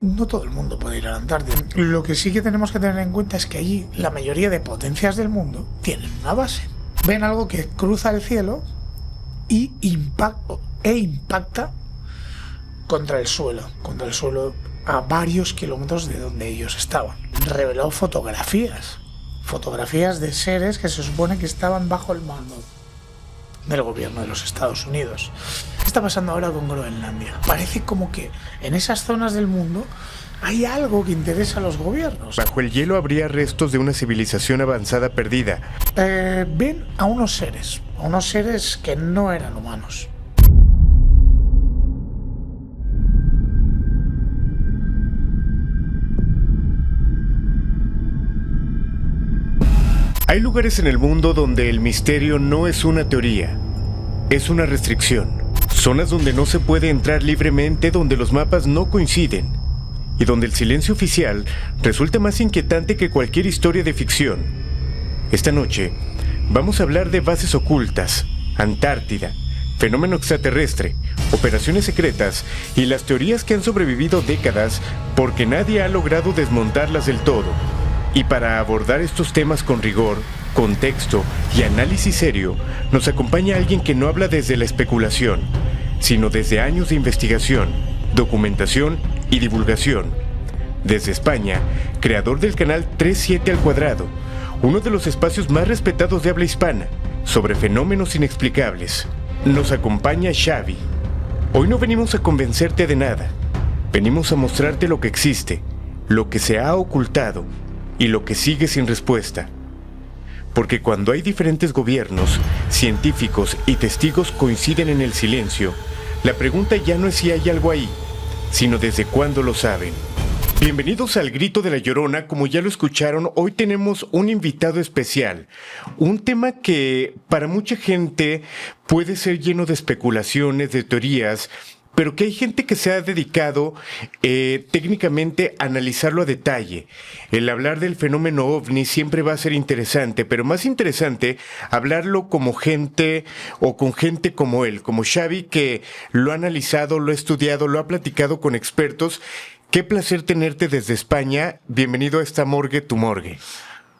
No todo el mundo puede ir a la Antártida. Lo que sí que tenemos que tener en cuenta es que allí la mayoría de potencias del mundo tienen una base. Ven algo que cruza el cielo y impacta contra el suelo a varios kilómetros de donde ellos estaban. Reveló fotografías de seres que se supone que estaban bajo el mando del gobierno de los Estados Unidos. ¿Qué está pasando ahora con Groenlandia? Parece como que en esas zonas del mundo hay algo que interesa a los gobiernos. Bajo el hielo habría restos de una civilización avanzada perdida. Ven a unos seres que no eran humanos. Hay lugares en el mundo donde el misterio no es una teoría, es una restricción. Zonas donde no se puede entrar libremente, donde los mapas no coinciden y donde el silencio oficial resulta más inquietante que cualquier historia de ficción. Esta noche vamos a hablar de bases ocultas, Antártida, fenómeno extraterrestre, operaciones secretas y las teorías que han sobrevivido décadas porque nadie ha logrado desmontarlas del todo. Y para abordar estos temas con rigor, contexto y análisis serio, nos acompaña alguien que no habla desde la especulación, sino desde años de investigación, documentación y divulgación. Desde España, creador del canal 37 al cuadrado, uno de los espacios más respetados de habla hispana, sobre fenómenos inexplicables. Nos acompaña Xavi. Hoy no venimos a convencerte de nada, venimos a mostrarte lo que existe, lo que se ha ocultado y lo que sigue sin respuesta. Porque cuando hay diferentes gobiernos, científicos y testigos coinciden en el silencio, la pregunta ya no es si hay algo ahí, sino desde cuándo lo saben. Bienvenidos al Grito de la Llorona. Como ya lo escucharon, hoy tenemos un invitado especial. Un tema que para mucha gente puede ser lleno de especulaciones, de teorías, pero que hay gente que se ha dedicado técnicamente a analizarlo a detalle. El hablar del fenómeno OVNI siempre va a ser interesante, pero más interesante hablarlo como gente o con gente como él, como Xavi, que lo ha analizado, lo ha estudiado, lo ha platicado con expertos. Qué placer tenerte desde España. Bienvenido a esta morgue, tu morgue.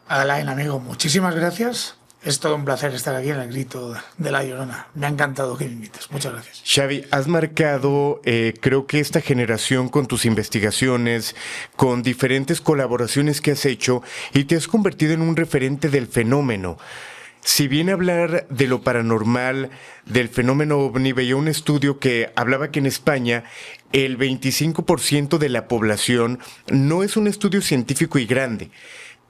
Alain, amigo, muchísimas gracias. Es todo un placer estar aquí en el Grito de la Llorona. Me ha encantado que me invites. Muchas gracias. Xavi, has marcado, creo que esta generación con tus investigaciones, con diferentes colaboraciones que has hecho y te has convertido en un referente del fenómeno. Si bien hablar de lo paranormal, del fenómeno OVNI, veía un estudio que hablaba que en España el 25% de la población no es un estudio científico y grande,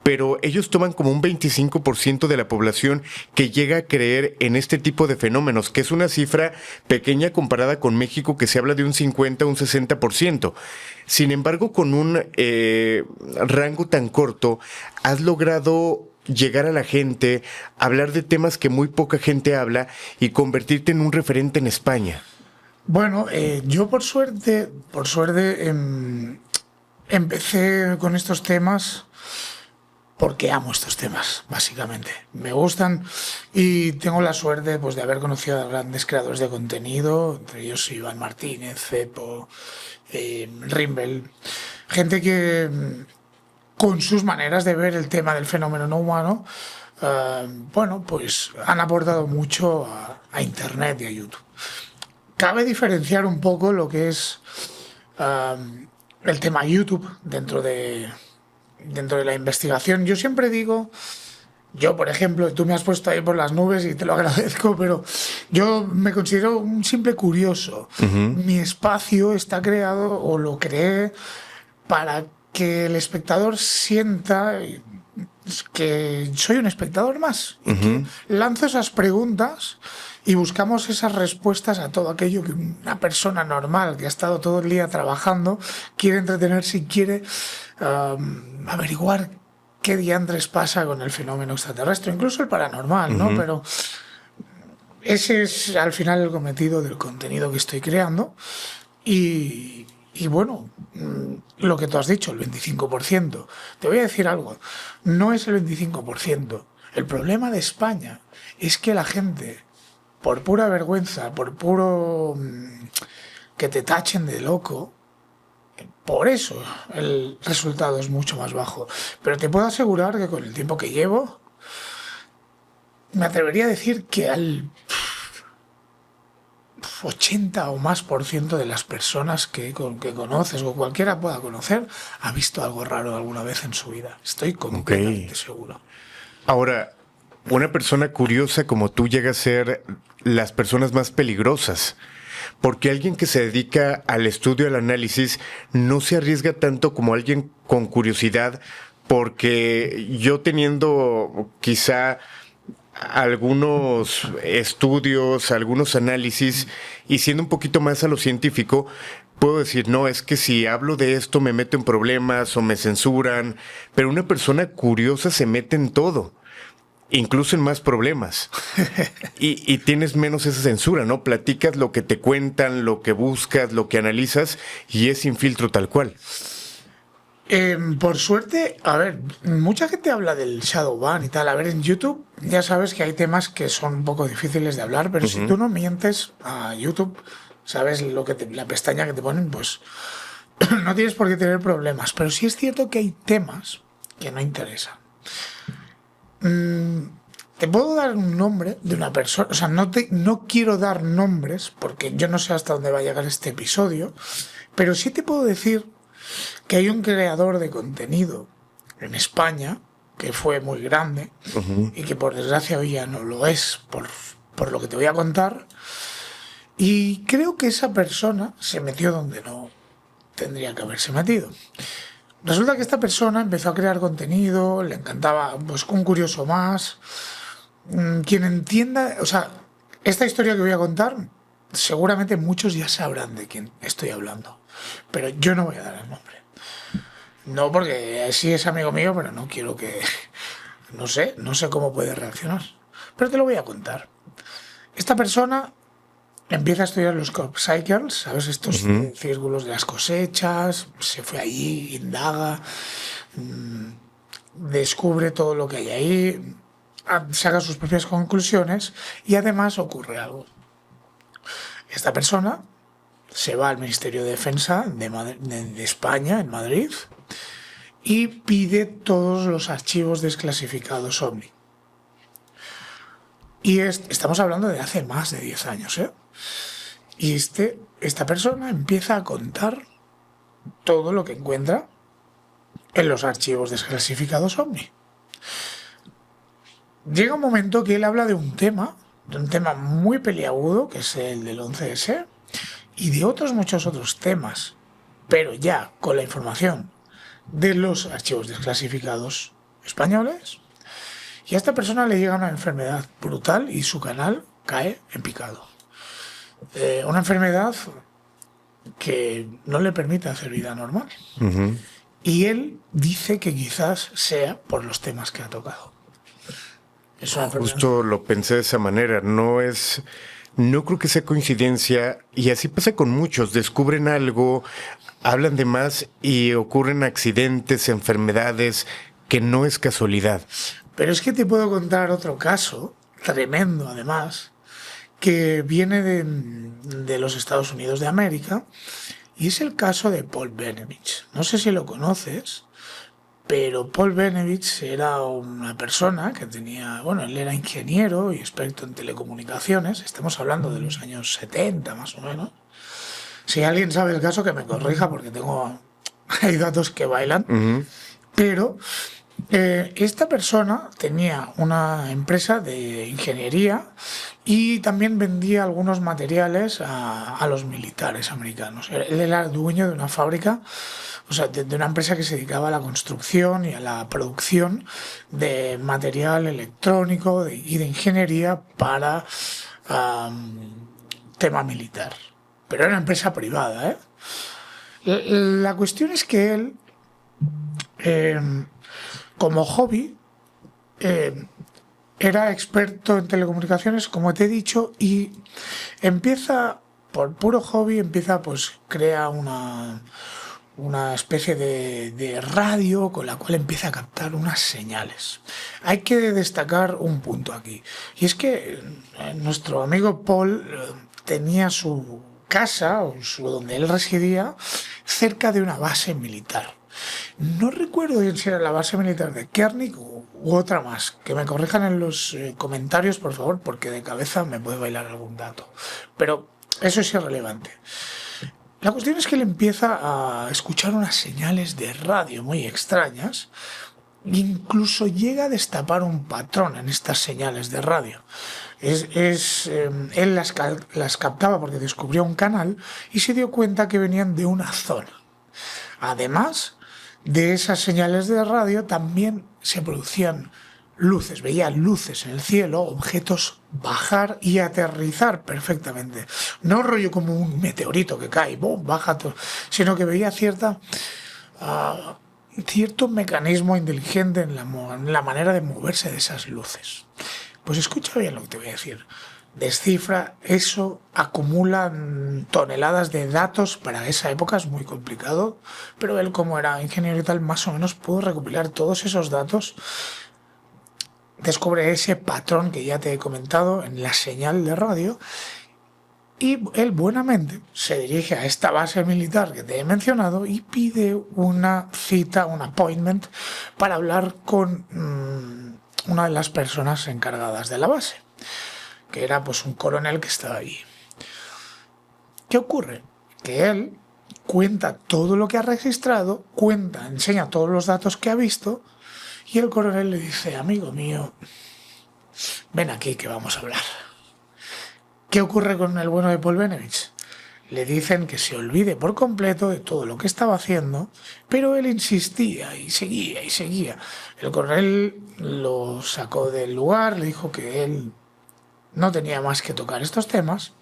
pero ellos toman como un 25% de la población que llega a creer en este tipo de fenómenos, que es una cifra pequeña comparada con México, que se habla de un 50, un 60%. Sin embargo, con un rango tan corto, has logrado llegar a la gente, hablar de temas que muy poca gente habla y convertirte en un referente en España. Bueno, yo por suerte empecé con estos temas porque amo estos temas, básicamente. Me gustan y tengo la suerte, pues, de haber conocido a grandes creadores de contenido, entre ellos Iván Martínez, Cepo, Rimbel, gente que con sus maneras de ver el tema del fenómeno no humano, bueno, pues han aportado mucho a Internet y a YouTube. Cabe diferenciar un poco lo que es el tema YouTube dentro de la investigación. Yo siempre digo, yo por ejemplo, tú me has puesto ahí por las nubes y te lo agradezco, pero yo me considero un simple curioso. Mi espacio está creado o lo creé para que el espectador sienta que soy un espectador más y que lanzo esas preguntas y buscamos esas respuestas a todo aquello que una persona normal que ha estado todo el día trabajando quiere entretenerse y quiere averiguar qué diantres pasa con el fenómeno extraterrestre, incluso el paranormal, ¿no? Pero ese es al final el cometido del contenido que estoy creando y bueno, lo que tú has dicho, el 25%. Te voy a decir algo, no es el 25%. El problema de España es que la gente, por pura vergüenza, por puro que te tachen de loco, Por eso el resultado es mucho más bajo. Pero te puedo asegurar que con el tiempo que llevo, me atrevería a decir que al 80 o más por ciento de las personas que conoces o cualquiera pueda conocer ha visto algo raro alguna vez en su vida. Estoy completamente seguro. Ahora, una persona curiosa como tú llega a ser las personas más peligrosas. Porque alguien que se dedica al estudio, al análisis, no se arriesga tanto como alguien con curiosidad, porque yo teniendo quizá algunos estudios, algunos análisis, y siendo un poquito más a lo científico, puedo decir, no, es que si hablo de esto me meto en problemas o me censuran, pero una persona curiosa se mete en todo. Incluso en más problemas. Y tienes menos esa censura, ¿no? Platicas lo que te cuentan, lo que buscas, lo que analizas, y es sin filtro tal cual. Por suerte, a ver, mucha gente habla del shadow ban y tal. A ver, en YouTube ya sabes que hay temas que son un poco difíciles de hablar, pero si tú no mientes a YouTube, sabes lo que la pestaña que te ponen, pues no tienes por qué tener problemas. Pero sí es cierto que hay temas que no interesan. Te puedo dar un nombre de una persona, o sea, no quiero dar nombres porque yo no sé hasta dónde va a llegar este episodio, pero sí te puedo decir que hay un creador de contenido en España que fue muy grande y que por desgracia hoy ya no lo es por lo que te voy a contar, y creo que esa persona se metió donde no tendría que haberse metido. Resulta que esta persona empezó a crear contenido, le encantaba, pues, un curioso más. Quien entienda, o sea, esta historia que voy a contar, seguramente muchos ya sabrán de quién estoy hablando, pero yo no voy a dar el nombre. No porque sí es amigo mío, pero no quiero que, no sé cómo puede reaccionar, pero te lo voy a contar. Esta persona empieza a estudiar los crop cycles, ¿sabes? Estos círculos de las cosechas, se fue allí, indaga, descubre todo lo que hay ahí, saca sus propias conclusiones y además ocurre algo. Esta persona se va al Ministerio de Defensa de España, en Madrid, y pide todos los archivos desclasificados OVNI. Y estamos hablando de hace más de 10 años, ¿eh? Y esta persona empieza a contar todo lo que encuentra en los archivos desclasificados OVNI. Llega un momento que él habla de un tema muy peliagudo, que es el del 11S, y de muchos otros temas, pero ya con la información de los archivos desclasificados españoles. Y a esta persona le llega una enfermedad brutal y su canal cae en picado. Una enfermedad que no le permite hacer vida normal. Y él dice que quizás sea por los temas que ha tocado. Es una enfermedad. Justo lo pensé de esa manera. No creo que sea coincidencia. Y así pasa con muchos. Descubren algo, hablan de más y ocurren accidentes, enfermedades, que no es casualidad. Pero es que te puedo contar otro caso, tremendo además, que viene de los Estados Unidos de América, y es el caso de Paul Bennevich. No sé si lo conoces, pero Paul Bennevich era una persona que tenía, bueno, él era ingeniero y experto en telecomunicaciones, estamos hablando de los años 70 más o menos. Si alguien sabe el caso, que me corrija porque hay datos que bailan, pero esta persona tenía una empresa de ingeniería y también vendía algunos materiales a los militares americanos. Él era dueño de una fábrica, o sea, de una empresa que se dedicaba a la construcción y a la producción de material electrónico y de ingeniería para tema militar. Pero era una empresa privada, ¿eh? La cuestión es que él, como hobby, era experto en telecomunicaciones, como te he dicho, y empieza, por puro hobby, pues crea una especie de radio con la cual empieza a captar unas señales. Hay que destacar un punto aquí, y es que nuestro amigo Paul tenía su casa, donde él residía, cerca de una base militar. No recuerdo bien si era la base militar de Kernik u otra más. Que me corrijan en los comentarios, por favor, porque de cabeza me puede bailar algún dato. Pero eso es irrelevante. La cuestión es que él empieza a escuchar unas señales de radio muy extrañas. Incluso llega a destapar un patrón en estas señales de radio. Él las captaba porque descubrió un canal y se dio cuenta que venían de una zona. Además de esas señales de radio, también se producían luces, veía luces en el cielo, objetos bajar y aterrizar perfectamente. No rollo como un meteorito que cae, ¡bum!, baja todo, sino que veía cierto mecanismo inteligente en la manera de moverse de esas luces. Pues escucha bien lo que te voy a decir. Descifra eso, acumula toneladas de datos. Para esa época es muy complicado, pero él, como era ingeniero y tal, más o menos pudo recopilar todos esos datos. Descubre ese patrón que ya te he comentado en la señal de radio y él buenamente se dirige a esta base militar que te he mencionado y pide una cita, un appointment, para hablar con una de las personas encargadas de la base, que era pues un coronel que estaba allí. ¿Qué ocurre? Que él cuenta todo lo que ha registrado, enseña todos los datos que ha visto, y el coronel le dice: amigo mío, ven aquí que vamos a hablar. ¿Qué ocurre con el bueno de Polbenović? Le dicen que se olvide por completo de todo lo que estaba haciendo, pero él insistía y seguía y seguía. El coronel lo sacó del lugar, le dijo que él no tenía más que tocar estos temas.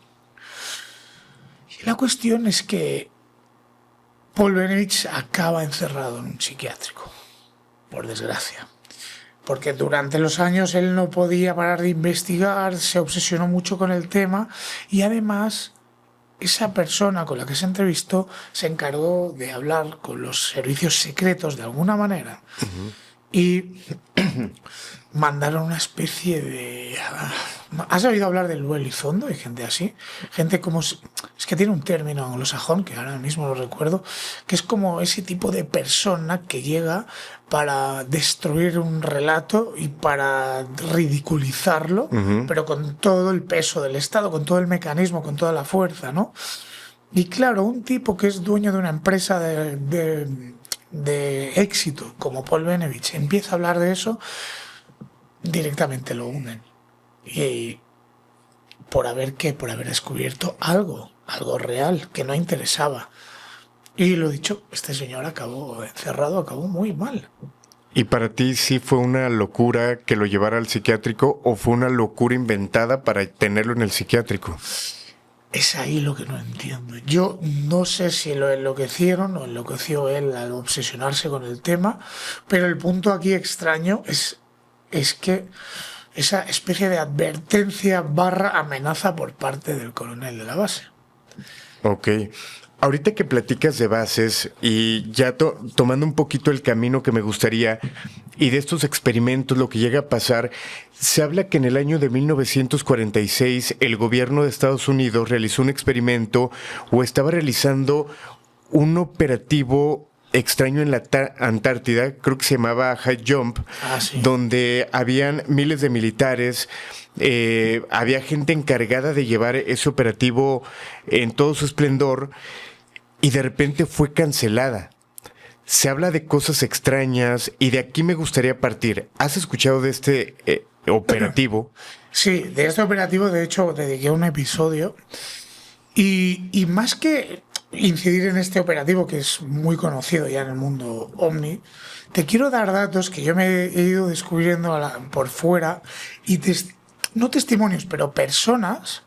Y la cuestión es que Polbenović acaba encerrado en un psiquiátrico, por desgracia. Porque durante los años él no podía parar de investigar, se obsesionó mucho con el tema y además esa persona con la que se entrevistó se encargó de hablar con los servicios secretos de alguna manera. Y mandaron una especie de... ¿Has oído hablar del Elizondo? Hay gente así. Gente como... Es que tiene un término anglosajón, que ahora mismo lo recuerdo, que es como ese tipo de persona que llega para destruir un relato y para ridiculizarlo, pero con todo el peso del Estado, con todo el mecanismo, con toda la fuerza, ¿no? Y claro, un tipo que es dueño de una empresa de éxito como Polbenović empieza a hablar de eso, directamente lo unen. Y por haber descubierto algo real que no interesaba. Y lo dicho, este señor acabó encerrado, acabó muy mal. ¿Y para ti sí fue una locura que lo llevara al psiquiátrico o fue una locura inventada para tenerlo en el psiquiátrico? Es ahí lo que no entiendo. Yo no sé si lo enloquecieron o enloqueció él al obsesionarse con el tema, pero el punto aquí extraño es que esa especie de advertencia / amenaza por parte del coronel de la base. Ok. Ahorita que platicas de bases y ya tomando un poquito el camino que me gustaría y de estos experimentos, lo que llega a pasar, se habla que en el año de 1946 el gobierno de Estados Unidos realizó un experimento o estaba realizando un operativo extraño en la Antártida, creo que se llamaba High Jump, sí, donde habían miles de militares, había gente encargada de llevar ese operativo en todo su esplendor y de repente fue cancelada. Se habla de cosas extrañas y de aquí me gustaría partir. ¿Has escuchado de este operativo? Sí, de este operativo de hecho dediqué un episodio y más que incidir en este operativo que es muy conocido ya en el mundo OVNI, te quiero dar datos que yo me he ido descubriendo por fuera y no testimonios, pero personas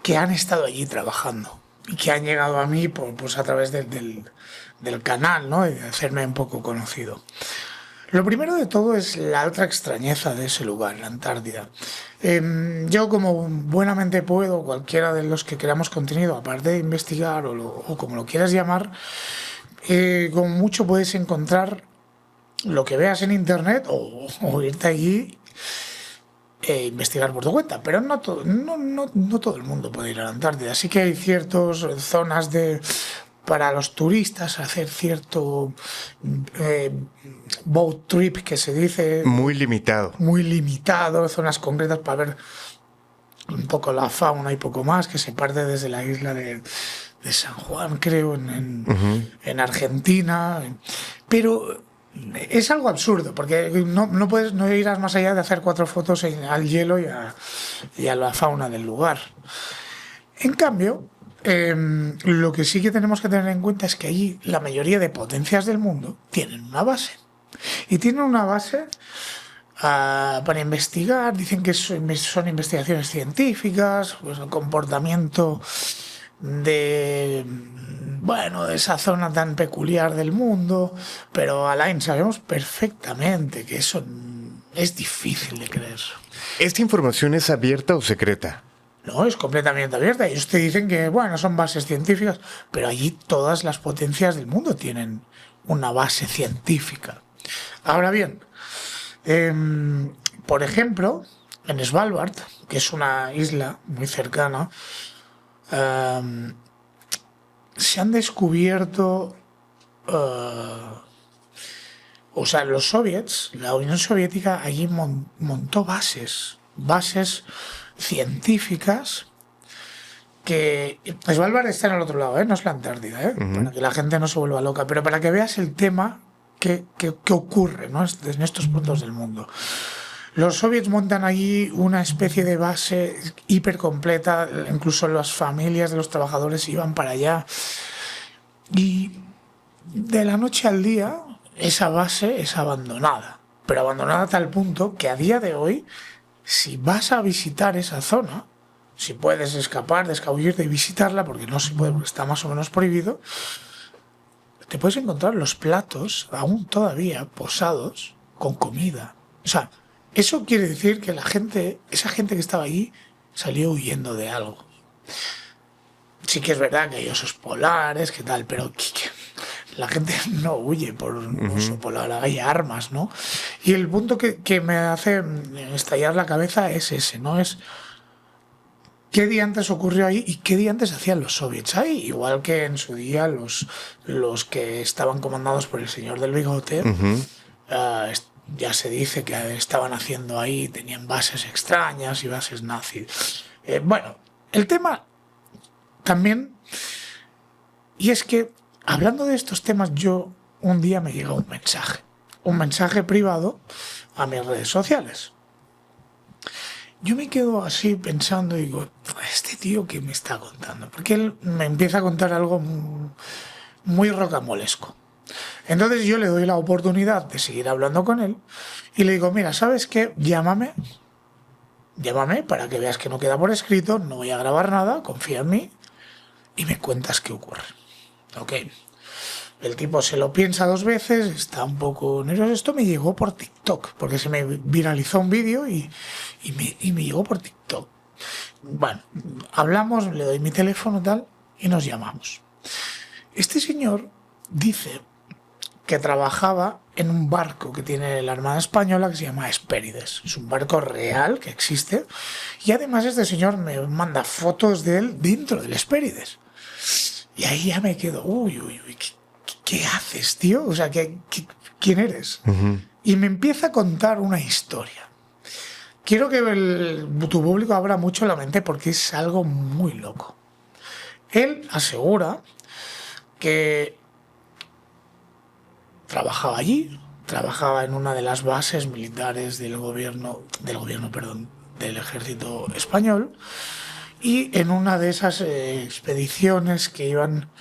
que han estado allí trabajando y que han llegado a mí pues a través del canal, ¿no? Y de hacerme un poco conocido. Lo primero de todo es la otra extrañeza de ese lugar, la Antártida. Yo, como buenamente puedo, cualquiera de los que creamos contenido, aparte de investigar o como lo quieras llamar, como mucho puedes encontrar lo que veas en internet o irte allí e investigar por tu cuenta. Pero no todo el mundo puede ir a la Antártida. Así que hay ciertas zonas para los turistas hacer cierto boat trip, que se dice. Muy limitado. Muy limitado, zonas concretas para ver un poco la fauna y poco más, que se parte desde la isla de San Juan, creo, en Argentina. Pero es algo absurdo, porque no irás más allá de hacer 4 fotos al hielo y a la fauna del lugar. En cambio, lo que sí que tenemos que tener en cuenta es que allí la mayoría de potencias del mundo tienen una base. Y tienen una base para investigar. Dicen que son investigaciones científicas, pues el comportamiento de esa zona tan peculiar del mundo. Pero, Alain, sabemos perfectamente que eso es difícil de creer. ¿Esta información es abierta o secreta? No, es completamente abierta. Ellos te dicen que, son bases científicas, pero allí todas las potencias del mundo tienen una base científica. Ahora bien, por ejemplo, en Svalbard, que es una isla muy cercana, se han descubierto, los soviets, la Unión Soviética allí montó bases científicas, que Svalbard está en el otro lado, no es la Antártida, para que la gente no se vuelva loca, pero para que veas el tema que ocurre, ¿no?, en estos puntos del mundo. Los soviets montan allí una especie de base hiper completa, incluso las familias de los trabajadores iban para allá, y de la noche al día esa base es abandonada, pero abandonada a tal punto que a día de hoy, si vas a visitar esa zona, si puedes escapar, escabullirte y visitarla, porque no se puede, porque está más o menos prohibido, te puedes encontrar los platos aún todavía posados con comida. O sea, eso quiere decir que esa gente que estaba allí salió huyendo de algo. Sí que es verdad que hay osos polares, que tal, pero la gente no huye por un oso polar, hay armas, ¿no? Y el punto que me hace estallar la cabeza es ese, ¿no? Es qué día antes ocurrió ahí y qué día antes hacían los soviets ahí. Igual que en su día los que estaban comandados por el señor del bigote, ya se dice que estaban haciendo ahí, tenían bases extrañas y bases nazis. El tema también, y es que hablando de estos temas, yo un día me llegó un mensaje privado a mis redes sociales. Yo me quedo así pensando y digo, ¿este tío qué me está contando? Porque él me empieza a contar algo muy rocambolesco. Entonces yo le doy la oportunidad de seguir hablando con él y le digo, mira, ¿sabes qué? Llámame para que veas que no queda por escrito, no voy a grabar nada, confía en mí y me cuentas qué ocurre. Ok. El tipo se lo piensa 2 veces, está un poco nervioso. Esto me llegó por TikTok, porque se me viralizó un vídeo y me llegó por TikTok. Bueno, hablamos, le doy mi teléfono tal y nos llamamos. Este señor dice que trabajaba en un barco que tiene la Armada Española que se llama Hespérides. Es un barco real que existe y además este señor me manda fotos de él dentro del Hespérides. Y ahí ya me quedo, ¿qué haces, tío? O sea, ¿quién eres? Y me empieza a contar una historia. Quiero que tu público abra mucho la mente porque es algo muy loco. Él asegura que trabajaba allí, trabajaba en una de las bases militares del ejército español, y en una de esas expediciones que iban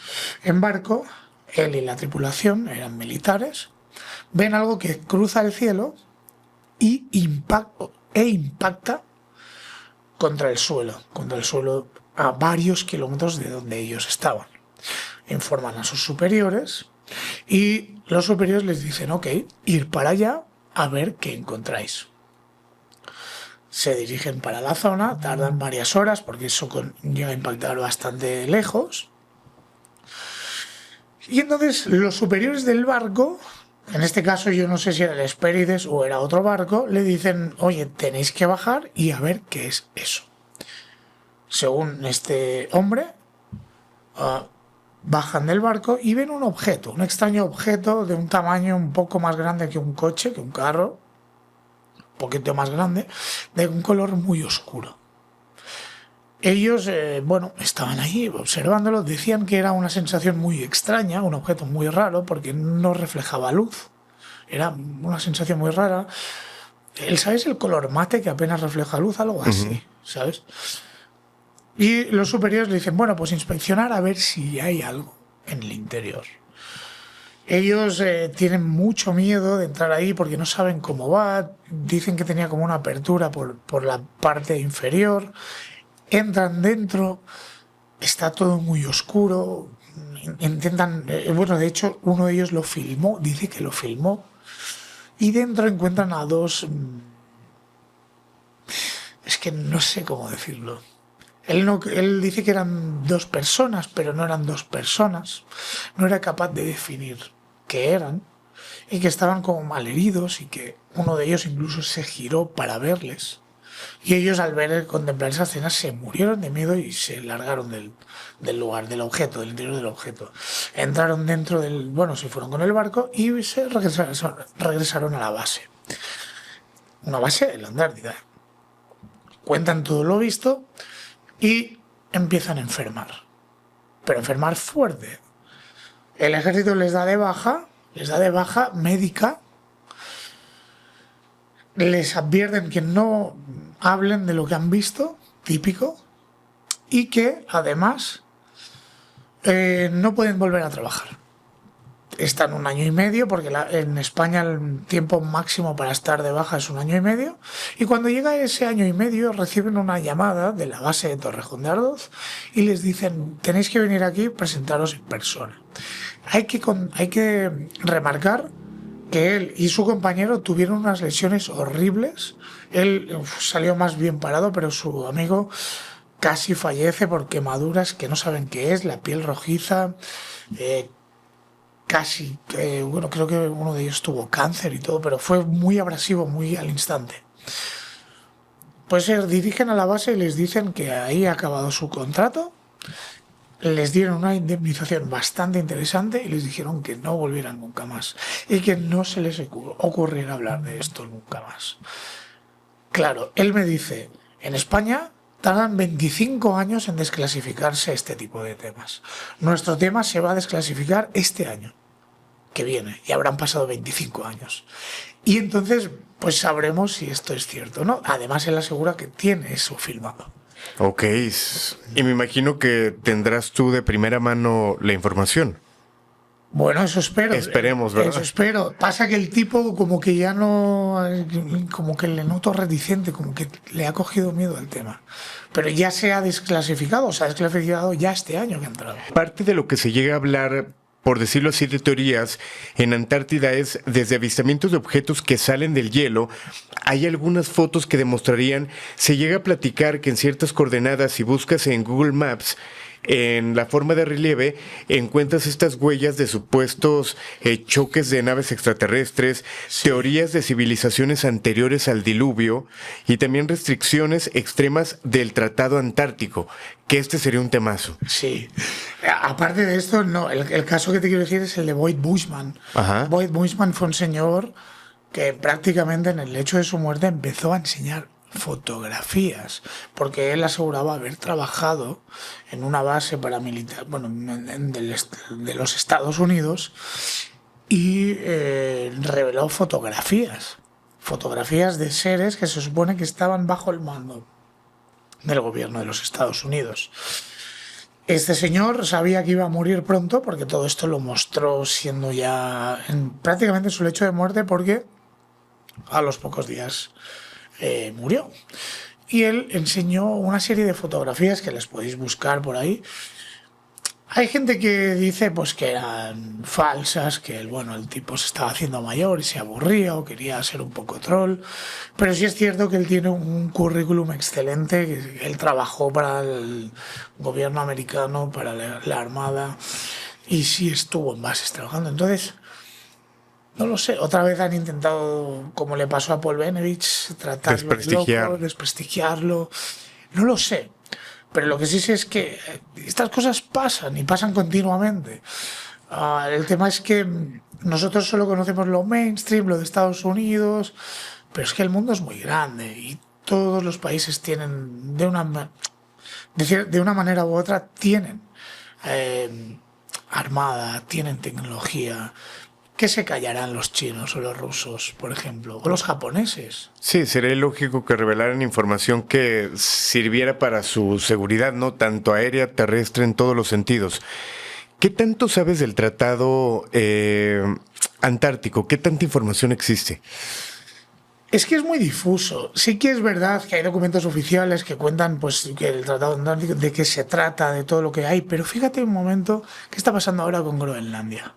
en barco, él y la tripulación eran militares, ven algo que cruza el cielo y impacta contra el suelo a varios kilómetros de donde ellos estaban. Informan a sus superiores y los superiores les dicen, ok, ir para allá a ver qué encontráis. Se dirigen para la zona, tardan varias horas porque eso llega a impactar bastante lejos. Y entonces los superiores del barco, en este caso yo no sé si era el Hespérides o era otro barco, le dicen, oye, tenéis que bajar y a ver qué es eso. Según este hombre, bajan del barco y ven un objeto, un extraño objeto de un tamaño un poco más grande que un coche, que un carro, un poquito más grande, de un color muy oscuro. Ellos, estaban ahí observándolo, decían que era una sensación muy extraña, un objeto muy raro, porque no reflejaba luz. Era una sensación muy rara. ¿Sabes el color mate que apenas refleja luz? Algo así, ¿sabes? Y los superiores le dicen, bueno, pues inspeccionar a ver si hay algo en el interior. Ellos tienen mucho miedo de entrar ahí porque no saben cómo va. Dicen que tenía como una apertura por la parte inferior. Entran dentro, está todo muy oscuro. Intentan, de hecho, uno de ellos lo filmó, dice que lo filmó. Y dentro encuentran a dos... Es que no sé cómo decirlo. Él dice que eran dos personas, pero no eran dos personas. No era capaz de definir qué eran. Y que estaban como malheridos y que uno de ellos incluso se giró para verles. Y ellos al contemplar esa escena se murieron de miedo y se largaron del lugar, del objeto, del interior del objeto. Entraron dentro se fueron con el barco y se regresaron a la base. Una base en la Antártida. Cuentan todo lo visto y empiezan a enfermar. Pero enfermar fuerte. El ejército les da de baja médica. Les advierten que no hablen de lo que han visto, típico, y que además no pueden volver a trabajar. Están 1 año y medio, porque en España el tiempo máximo para estar de baja es 1 año y medio, y cuando llega ese año y medio reciben una llamada de la base de Torrejón de Ardoz y les dicen, tenéis que venir aquí y presentaros en persona. Hay que remarcar que él y su compañero tuvieron unas lesiones horribles. Él salió más bien parado, pero su amigo casi fallece por quemaduras que no saben qué es, la piel rojiza, creo que uno de ellos tuvo cáncer y todo, pero fue muy abrasivo, muy al instante. Pues se dirigen a la base y les dicen que ahí ha acabado su contrato. Les dieron una indemnización bastante interesante y les dijeron que no volvieran nunca más y que no se les ocurriera hablar de esto nunca más. Claro, él me dice, en España tardan 25 años en desclasificarse este tipo de temas. Nuestro tema se va a desclasificar este año que viene y habrán pasado 25 años. Y entonces pues sabremos si esto es cierto o no. Además él asegura que tiene eso filmado. Ok, y me imagino que tendrás tú de primera mano la información. Bueno, eso espero. Esperemos, ¿verdad? Eso espero. Pasa que el tipo como que ya no... Como que le noto reticente, como que le ha cogido miedo al tema. Pero ya se ha desclasificado ya este año que ha entrado. Parte de lo que se llega a hablar, por decirlo así, de teorías en Antártida es desde avistamientos de objetos que salen del hielo. Hay algunas fotos que demostrarían, se llega a platicar que en ciertas coordenadas, si buscas en Google Maps, en la forma de relieve, encuentras estas huellas de supuestos choques de naves extraterrestres, teorías de civilizaciones anteriores al diluvio y también restricciones extremas del Tratado Antártico, que este sería un temazo. Sí. Aparte de esto, no, el caso que te quiero decir es el de Boyd Bushman. Ajá. Boyd Bushman fue un señor que prácticamente en el lecho de su muerte empezó a enseñar fotografías, porque él aseguraba haber trabajado en una base paramilitar, de los Estados Unidos, y reveló fotografías de seres que se supone que estaban bajo el mando del gobierno de los Estados Unidos. Este señor sabía que iba a morir pronto, porque todo esto lo mostró siendo ya prácticamente su lecho de muerte, porque a los pocos días murió. Y él enseñó una serie de fotografías que les podéis buscar por ahí. Hay gente que dice pues que eran falsas, que el tipo se estaba haciendo mayor y se aburría o quería ser un poco troll, pero sí es cierto que él tiene un currículum excelente, que él trabajó para el gobierno americano, para la Armada, y sí estuvo en bases trabajando. Entonces, no lo sé, otra vez han intentado, como le pasó a Paul Benovich, tratarlo de loco, desprestigiarlo. No lo sé. Pero lo que sí sé es que estas cosas pasan y pasan continuamente. El tema es que nosotros solo conocemos lo mainstream, lo de Estados Unidos, pero es que el mundo es muy grande y todos los países tienen, de una manera u otra, tienen armada, tienen tecnología. ¿Qué se callarán los chinos o los rusos, por ejemplo, o los japoneses? Sí, sería lógico que revelaran información que sirviera para su seguridad, ¿no? Tanto aérea, terrestre, en todos los sentidos. ¿Qué tanto sabes del Tratado Antártico? ¿Qué tanta información existe? Es que es muy difuso. Sí que es verdad que hay documentos oficiales que cuentan pues que el Tratado Antártico, de qué se trata, de todo lo que hay, pero fíjate un momento qué está pasando ahora con Groenlandia.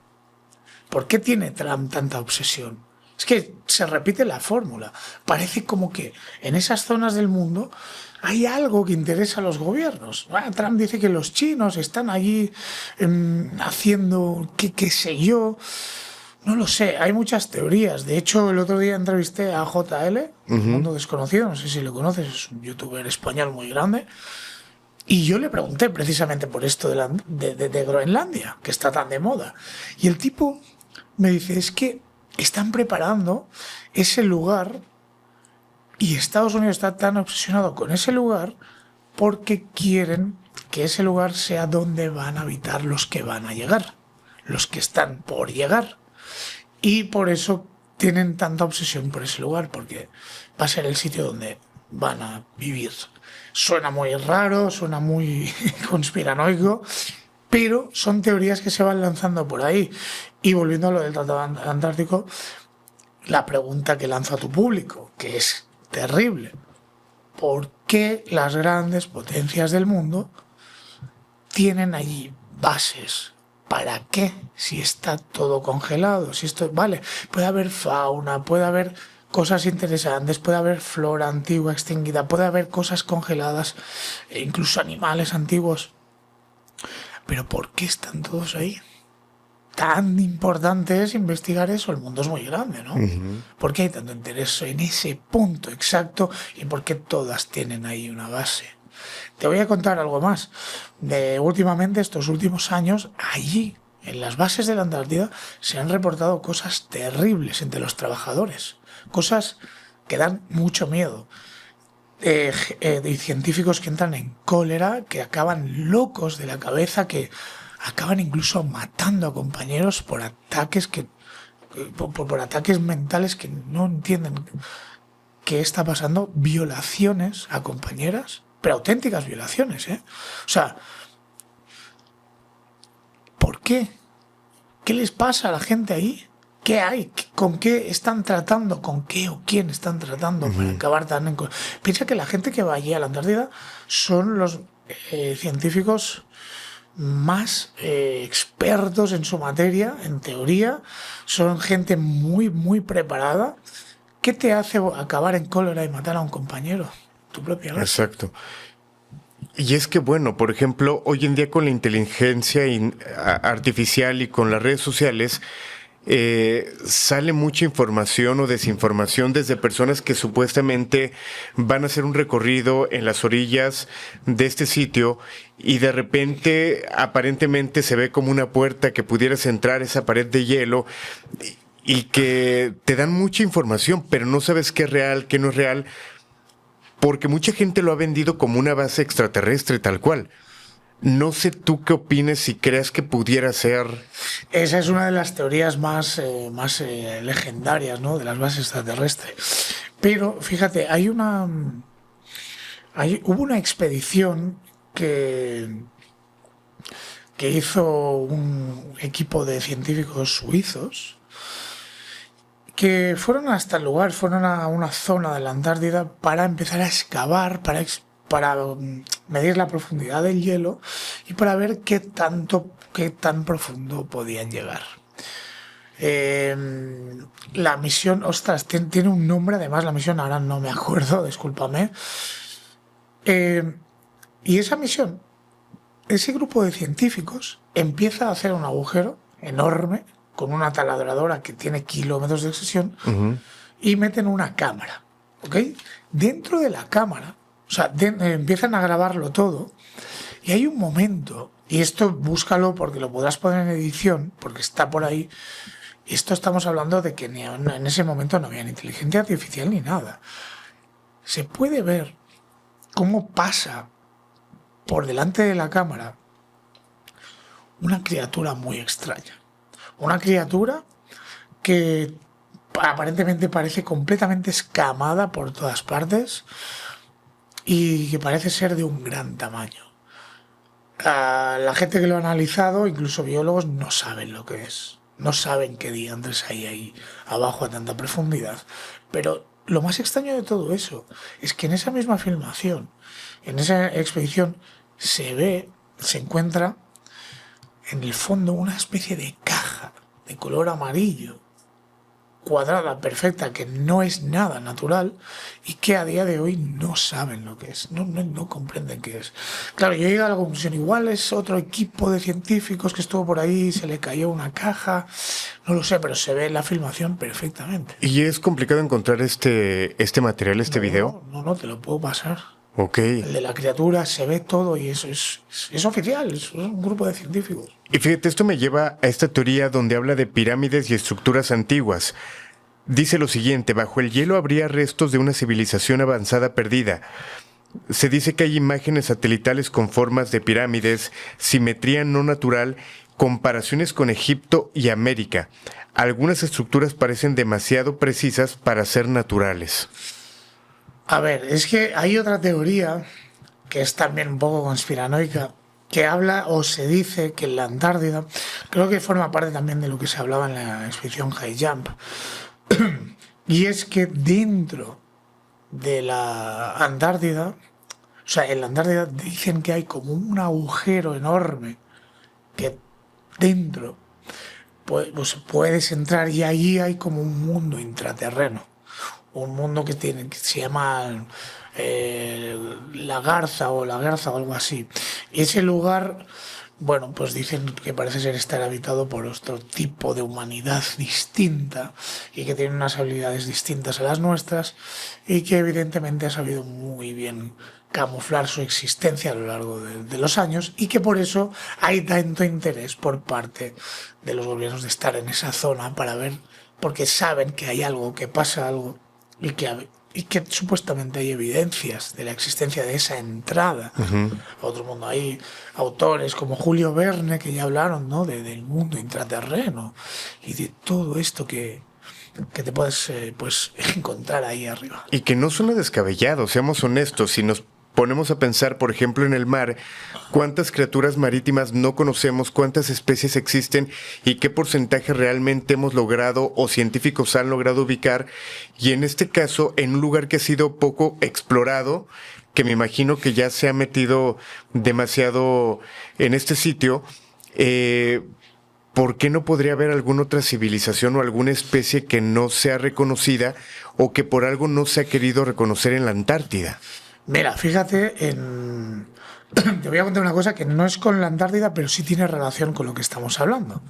¿Por qué tiene Trump tanta obsesión? Es que se repite la fórmula. Parece como que en esas zonas del mundo hay algo que interesa a los gobiernos. Trump dice que los chinos están allí haciendo qué sé yo. No lo sé, hay muchas teorías. De hecho, el otro día entrevisté a JL, Mundo Desconocido, no sé si lo conoces, es un youtuber español muy grande. Y yo le pregunté precisamente por esto de Groenlandia, que está tan de moda. Y el tipo me dice, es que están preparando ese lugar y Estados Unidos está tan obsesionado con ese lugar porque quieren que ese lugar sea donde van a habitar los que van a llegar, los que están por llegar. Y por eso tienen tanta obsesión por ese lugar, porque va a ser el sitio donde van a vivir. Suena muy raro, suena muy conspiranoico, pero son teorías que se van lanzando por ahí. Y volviendo a lo del Tratado Antártico, la pregunta que lanzo a tu público, que es terrible: ¿por qué las grandes potencias del mundo tienen allí bases? ¿Para qué? Si está todo congelado, si esto, vale, puede haber fauna, puede haber cosas interesantes, puede haber flora antigua extinguida, puede haber cosas congeladas, e incluso animales antiguos. Pero ¿por qué están todos ahí? Tan importante es investigar eso, el mundo es muy grande, ¿no? ¿Por qué hay tanto interés en ese punto exacto y por qué todas tienen ahí una base? Te voy a contar algo más. Últimamente, estos últimos años, allí, en las bases de la Antártida, se han reportado cosas terribles entre los trabajadores. Cosas que dan mucho miedo. De científicos que entran en cólera, que acaban locos de la cabeza, que acaban incluso matando a compañeros por ataques por ataques mentales que no entienden qué está pasando. Violaciones a compañeras, pero auténticas violaciones, ¿eh? O sea, ¿por qué? ¿Qué les pasa a la gente ahí? ¿Qué hay? ¿Con qué están tratando? ¿Con qué o quién están tratando para acabar tan en... Piensa que la gente que va allí a la Antártida son los científicos más expertos en su materia, en teoría. Son gente muy, muy preparada. ¿Qué te hace acabar en cólera y matar a un compañero? Tu propia raza. Exacto. Y es que, bueno, por ejemplo, hoy en día con la inteligencia artificial y con las redes sociales, sale mucha información o desinformación desde personas que supuestamente van a hacer un recorrido en las orillas de este sitio y de repente aparentemente se ve como una puerta que pudieras entrar, esa pared de hielo, y que te dan mucha información, pero no sabes qué es real, qué no es real, porque mucha gente lo ha vendido como una base extraterrestre tal cual. No sé tú qué opines, si creas que pudiera ser. Esa es una de las teorías más legendarias, ¿no?, de las bases extraterrestres. Pero fíjate, hubo una expedición que hizo un equipo de científicos suizos que fueron hasta el lugar, fueron a una zona de la Antártida para empezar a excavar, para medir la profundidad del hielo y para ver qué tan profundo podían llegar. La misión, ostras, tiene un nombre además, la misión, ahora no me acuerdo, discúlpame. Y esa misión, ese grupo de científicos empieza a hacer un agujero enorme con una taladradora que tiene kilómetros de extensión y meten una cámara, ¿ok? Dentro de la cámara O sea, empiezan a grabarlo todo y hay un momento, y esto búscalo porque lo podrás poner en edición, porque está por ahí. Esto estamos hablando de que en ese momento no había ni inteligencia artificial ni nada. Se puede ver cómo pasa por delante de la cámara una criatura muy extraña. Una criatura que aparentemente parece completamente escamada por todas partes y que parece ser de un gran tamaño. La gente que lo ha analizado, incluso biólogos, no saben lo que es. No saben qué diantres hay ahí abajo a tanta profundidad. Pero lo más extraño de todo eso es que en esa misma filmación, en esa expedición, se encuentra en el fondo una especie de caja de color amarillo, cuadrada, perfecta, que no es nada natural y que a día de hoy no saben lo que es, no comprenden qué es. Claro, yo llegué a la conclusión, igual es otro equipo de científicos que estuvo por ahí, se le cayó una caja, no lo sé, pero se ve en la filmación perfectamente. ¿Y es complicado encontrar este material, video? No, te lo puedo pasar. Ok. El de la criatura, se ve todo y eso es oficial, es un grupo de científicos. Y fíjate, esto me lleva a esta teoría donde habla de pirámides y estructuras antiguas. Dice lo siguiente: bajo el hielo habría restos de una civilización avanzada perdida. Se dice que hay imágenes satelitales con formas de pirámides, simetría no natural, comparaciones con Egipto y América. Algunas estructuras parecen demasiado precisas para ser naturales. A ver, es que hay otra teoría que es también un poco conspiranoica, que habla o se dice que en la Antártida, creo que forma parte también de lo que se hablaba en la expedición High Jump, y es que dentro de la Antártida, o sea, en la Antártida dicen que hay como un agujero enorme que dentro pues puedes entrar y allí hay como un mundo intraterreno. Un mundo que se llama la Garza o algo así. Y ese lugar, bueno, pues dicen que parece ser estar habitado por otro tipo de humanidad distinta y que tiene unas habilidades distintas a las nuestras y que evidentemente ha sabido muy bien camuflar su existencia a lo largo de los años y que por eso hay tanto interés por parte de los gobiernos de estar en esa zona para ver, porque saben que hay algo, que pasa algo y que supuestamente hay evidencias de la existencia de esa entrada a otro mundo. Hay autores como Julio Verne que ya hablaron, ¿no?, del mundo intraterreno y de todo esto que te puedes pues encontrar ahí arriba. Y que no suena descabellado, seamos honestos. Si nos ponemos a pensar, por ejemplo, en el mar, cuántas criaturas marítimas no conocemos, cuántas especies existen y qué porcentaje realmente hemos logrado o científicos han logrado ubicar. Y en este caso, en un lugar que ha sido poco explorado, que me imagino que ya se ha metido demasiado en este sitio, ¿por qué no podría haber alguna otra civilización o alguna especie que no sea reconocida o que por algo no se ha querido reconocer en la Antártida? Mira, fíjate, te voy a contar una cosa que no es con la Antártida, pero sí tiene relación con lo que estamos hablando.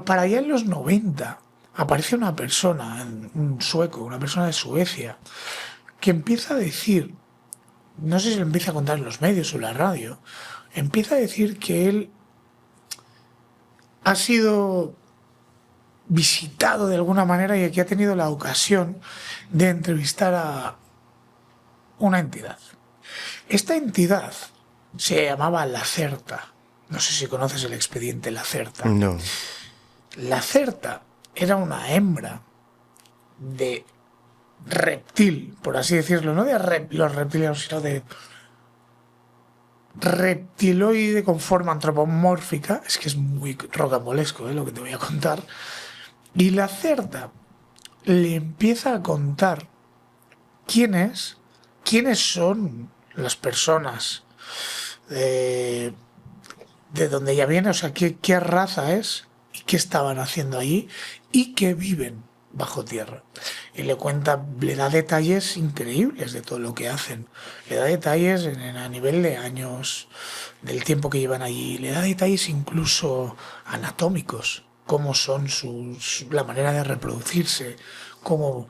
Para allá en los 90 aparece una persona, un sueco, una persona de Suecia, que empieza a decir, no sé si lo empieza a contar en los medios o en la radio, empieza a decir que él ha sido visitado de alguna manera y que ha tenido la ocasión de entrevistar a una entidad. Esta entidad se llamaba Lacerta. No sé si conoces el expediente Lacerta. No. Lacerta era una hembra de reptil, por así decirlo, no de los reptilianos, sino de reptiloide con forma antropomórfica. Es que es muy rocambolesco lo que te voy a contar. Y Lacerta le empieza a contar quiénes son las personas de donde ella viene, o sea, qué raza es y qué estaban haciendo allí y que viven bajo tierra. Y le da detalles increíbles de todo lo que hacen. Le da detalles a nivel de años, del tiempo que llevan allí. Le da detalles incluso anatómicos, cómo son la manera de reproducirse, cómo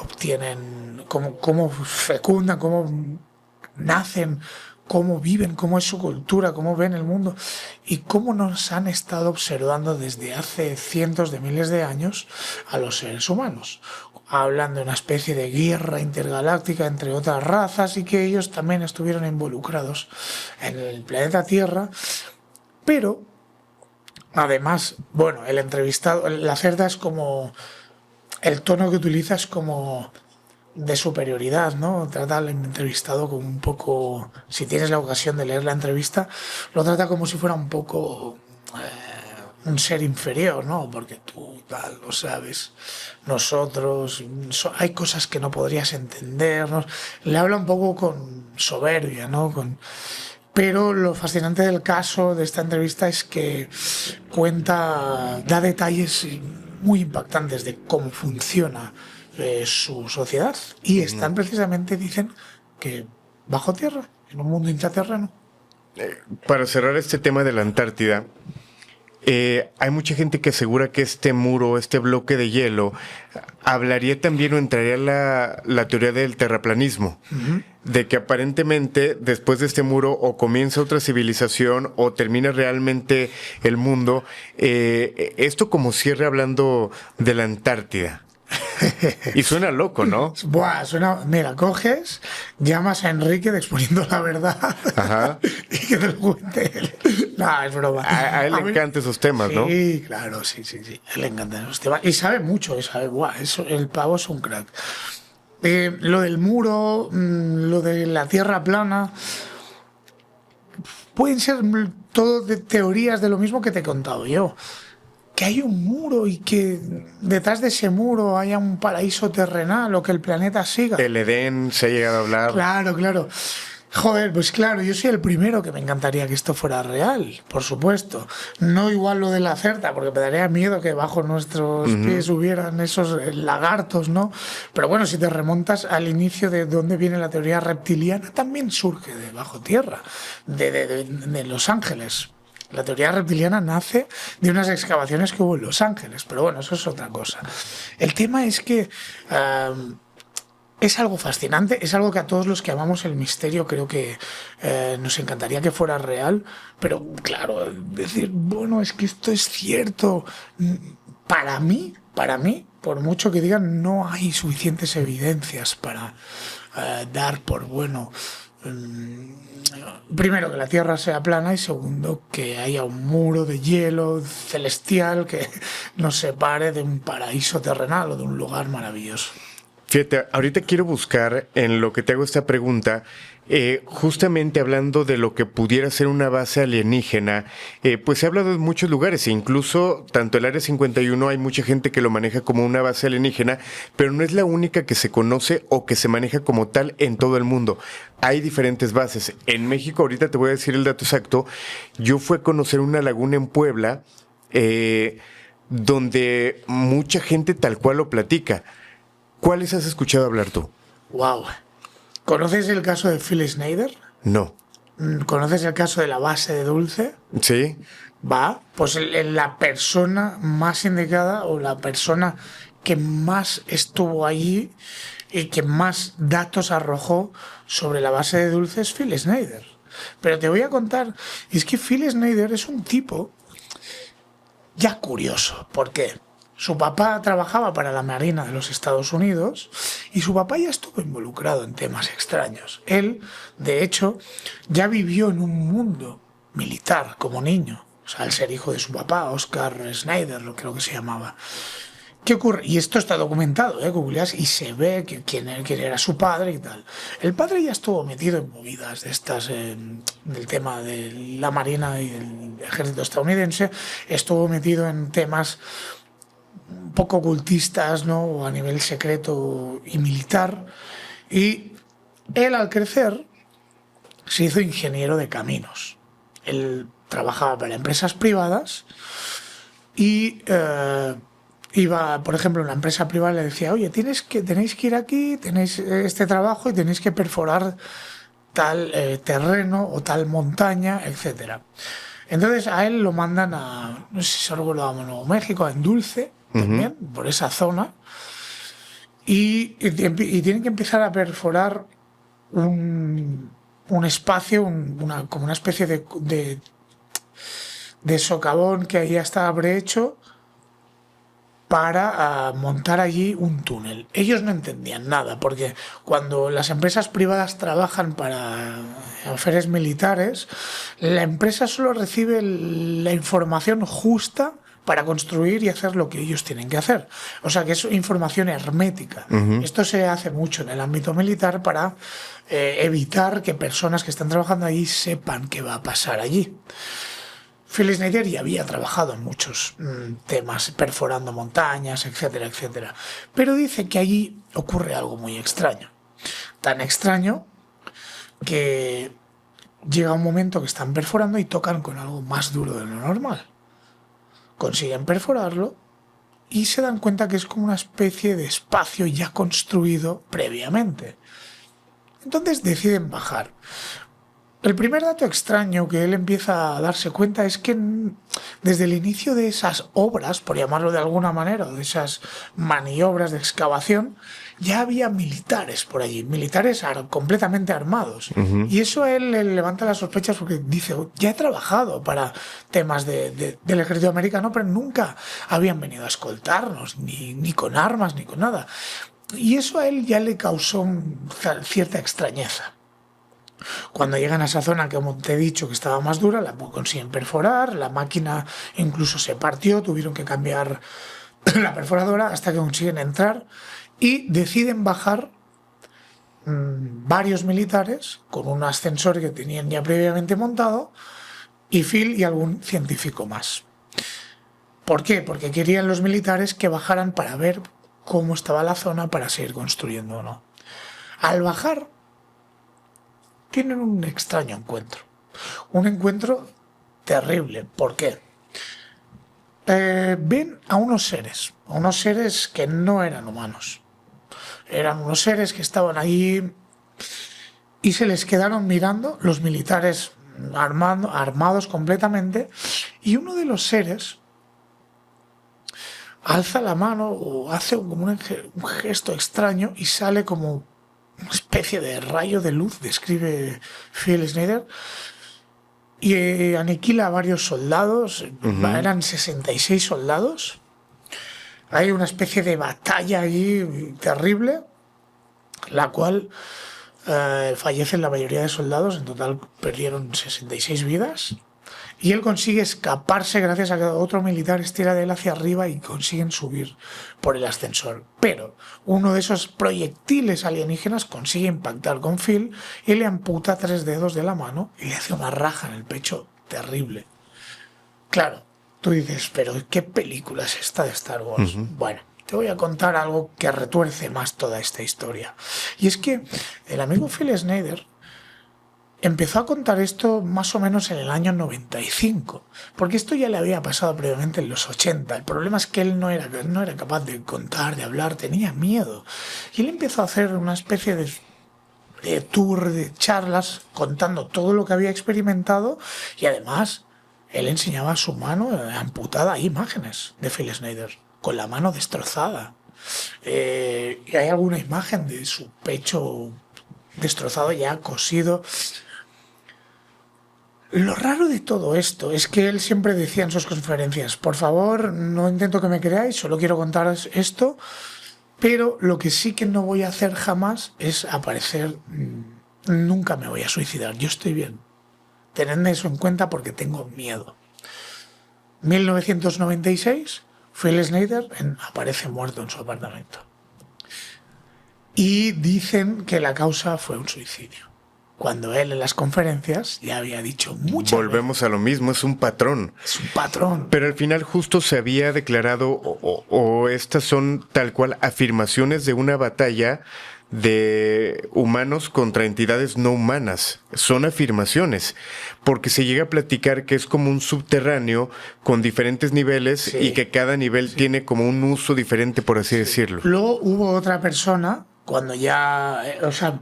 obtienen, cómo fecundan, cómo nacen, cómo viven, cómo es su cultura, cómo ven el mundo y cómo nos han estado observando desde hace cientos de miles de años a los seres humanos. Hablan de una especie de guerra intergaláctica entre otras razas y que ellos también estuvieron involucrados en el planeta Tierra, pero además, bueno, el entrevistado, la cerda es como, el tono que utiliza es como de superioridad, ¿no? Trata al entrevistado como un poco, si tienes la ocasión de leer la entrevista, lo trata como si fuera un poco un ser inferior, ¿no? Porque tú tal lo sabes, nosotros, hay cosas que no podrías entender, ¿no? Le habla un poco con soberbia, ¿no? Pero lo fascinante del caso de esta entrevista es que da detalles muy impactantes de cómo funciona su sociedad y están precisamente, dicen, que bajo tierra, en un mundo intraterreno. Para cerrar este tema de la Antártida, hay mucha gente que asegura que este muro, este bloque de hielo, hablaría también o entraría la teoría del terraplanismo, de que aparentemente después de este muro o comienza otra civilización o termina realmente el mundo. Esto como cierre hablando de la Antártida. Y suena loco, ¿no? Buah, mira, coges, llamas a Enrique de Exponiendo la Verdad. Ajá. Y que te lo cuente él. No, es broma. A él le encantan esos temas, ¿no? Sí, claro, sí. A él le encantan esos temas. Y sabe mucho, el pavo es un crack. Lo del muro, lo de la tierra plana, pueden ser todo de teorías de lo mismo que te he contado yo. Que hay un muro y que detrás de ese muro haya un paraíso terrenal o que el planeta siga. El Edén, se ha llegado a hablar. Claro. Joder, pues claro, yo soy el primero que me encantaría que esto fuera real, por supuesto. No igual lo de la cerda, porque me daría miedo que bajo nuestros pies hubieran esos lagartos, ¿no? Pero bueno, si te remontas al inicio de dónde viene la teoría reptiliana, también surge de bajo tierra, de Los Ángeles. La teoría reptiliana nace de unas excavaciones que hubo en Los Ángeles, pero bueno, eso es otra cosa. El tema es que es algo fascinante, es algo que a todos los que amamos el misterio creo que nos encantaría que fuera real, pero claro, decir, bueno, es que esto es cierto. Para mí, por mucho que digan, no hay suficientes evidencias para dar por bueno. Primero, que la Tierra sea plana y segundo, que haya un muro de hielo celestial que nos separe de un paraíso terrenal o de un lugar maravilloso. Fíjate, ahorita quiero buscar en lo que te hago esta pregunta, justamente hablando de lo que pudiera ser una base alienígena, pues se ha hablado en muchos lugares, e incluso tanto el Área 51 hay mucha gente que lo maneja como una base alienígena, pero no es la única que se conoce o que se maneja como tal en todo el mundo. Hay diferentes bases. En México, ahorita te voy a decir el dato exacto, yo fui a conocer una laguna en Puebla, donde mucha gente tal cual lo platica. ¿Cuáles has escuchado hablar tú? Wow. ¿Conoces el caso de Phil Schneider? No. ¿Conoces el caso de la base de Dulce? Sí. Pues la persona más indicada o la persona que más estuvo allí y que más datos arrojó sobre la base de Dulce es Phil Schneider. Pero te voy a contar, y es que Phil Schneider es un tipo ya curioso. ¿Por qué? Su papá trabajaba para la Marina de los Estados Unidos y su papá ya estuvo involucrado en temas extraños. Él, de hecho, ya vivió en un mundo militar como niño. O sea, al ser hijo de su papá, Oscar Schneider, lo creo que se llamaba. ¿Qué ocurre? Y esto está documentado, googleas y se ve quién era su padre y tal. El padre ya estuvo metido en movidas de estas, del tema de la Marina y el ejército estadounidense. Estuvo metido en temas un poco ocultistas, ¿no? O a nivel secreto y militar. Y él, al crecer, se hizo ingeniero de caminos. Él trabajaba para empresas privadas y iba, por ejemplo, una empresa privada le decía, oye, tenéis que ir aquí, tenéis este trabajo y tenéis que perforar tal terreno o tal montaña, etcétera. Entonces a él lo mandan a, no sé si recuerdo, a Nuevo México, a Dulce, también, por esa zona, y tienen que empezar a perforar un espacio, como una especie de socavón que ya estaba prehecho para montar allí un túnel. Ellos no entendían nada, porque cuando las empresas privadas trabajan para alférez militares, la empresa solo recibe la información justa para construir y hacer lo que ellos tienen que hacer. O sea que es información hermética. Esto se hace mucho en el ámbito militar para evitar que personas que están trabajando allí sepan qué va a pasar allí. Phil Schneider ya había trabajado en muchos temas, perforando montañas, etcétera, etcétera. Pero dice que allí ocurre algo muy extraño. Tan extraño que llega un momento que están perforando y tocan con algo más duro de lo normal. Consiguen perforarlo y se dan cuenta que es como una especie de espacio ya construido previamente. Entonces deciden bajar. El primer dato extraño que él empieza a darse cuenta es que desde el inicio de esas obras, por llamarlo de alguna manera, o de esas maniobras de excavación, ya había militares por allí, militares completamente armados. Y eso a él le levanta las sospechas porque dice, ya he trabajado para temas del ejército americano, pero nunca habían venido a escoltarnos, ni con armas, ni con nada. Y eso a él ya le causó cierta extrañeza. Cuando llegan a esa zona que, como te he dicho, que estaba más dura, la consiguen perforar, la máquina incluso se partió, tuvieron que cambiar la perforadora hasta que consiguen entrar y deciden bajar varios militares con un ascensor que tenían ya previamente montado y Phil y algún científico más. ¿Por qué? Porque querían los militares que bajaran para ver cómo estaba la zona para seguir construyendo o no. Al bajar tienen un extraño encuentro. Un encuentro terrible. ¿Por qué? Ven a unos seres que no eran humanos. Eran unos seres que estaban allí y se les quedaron mirando, los militares armados completamente, y uno de los seres alza la mano o hace como un gesto extraño y sale como una especie de rayo de luz, describe Phil Schneider, y aniquila a varios soldados. Eran 66 soldados. Hay una especie de batalla allí terrible, la cual fallecen la mayoría de soldados. En total perdieron 66 vidas. Y él consigue escaparse gracias a que otro militar estira de él hacia arriba y consiguen subir por el ascensor. Pero uno de esos proyectiles alienígenas consigue impactar con Phil y le amputa 3 dedos de la mano y le hace una raja en el pecho terrible. Claro, tú dices, pero ¿qué película es esta de Star Wars? Bueno, te voy a contar algo que retuerce más toda esta historia. Y es que el amigo Phil Schneider empezó a contar esto más o menos en el año 95, porque esto ya le había pasado previamente en los 80. El problema es que él no era capaz de contar, de hablar, tenía miedo. Y él empezó a hacer una especie de tour, de charlas, contando todo lo que había experimentado, y además él enseñaba a su mano amputada. Hay imágenes de Phil Schneider con la mano destrozada. Y hay alguna imagen de su pecho destrozado, ya cosido. Lo raro de todo esto es que él siempre decía en sus conferencias, por favor, no intento que me creáis, solo quiero contaros esto, pero lo que sí que no voy a hacer jamás es aparecer, nunca me voy a suicidar, yo estoy bien. Tenedme eso en cuenta porque tengo miedo. 1996, Phil Schneider aparece muerto en su apartamento. Y dicen que la causa fue un suicidio, cuando él en las conferencias ya había dicho muchas Volvemos veces. a lo mismo, es un patrón. Es un patrón. Pero al final justo se había declarado, o estas son tal cual afirmaciones de una batalla de humanos contra entidades no humanas. Son afirmaciones, porque se llega a platicar que es como un subterráneo con diferentes niveles, Sí. y que cada nivel tiene como un uso diferente, por así decirlo. Luego hubo otra persona cuando ya... o sea,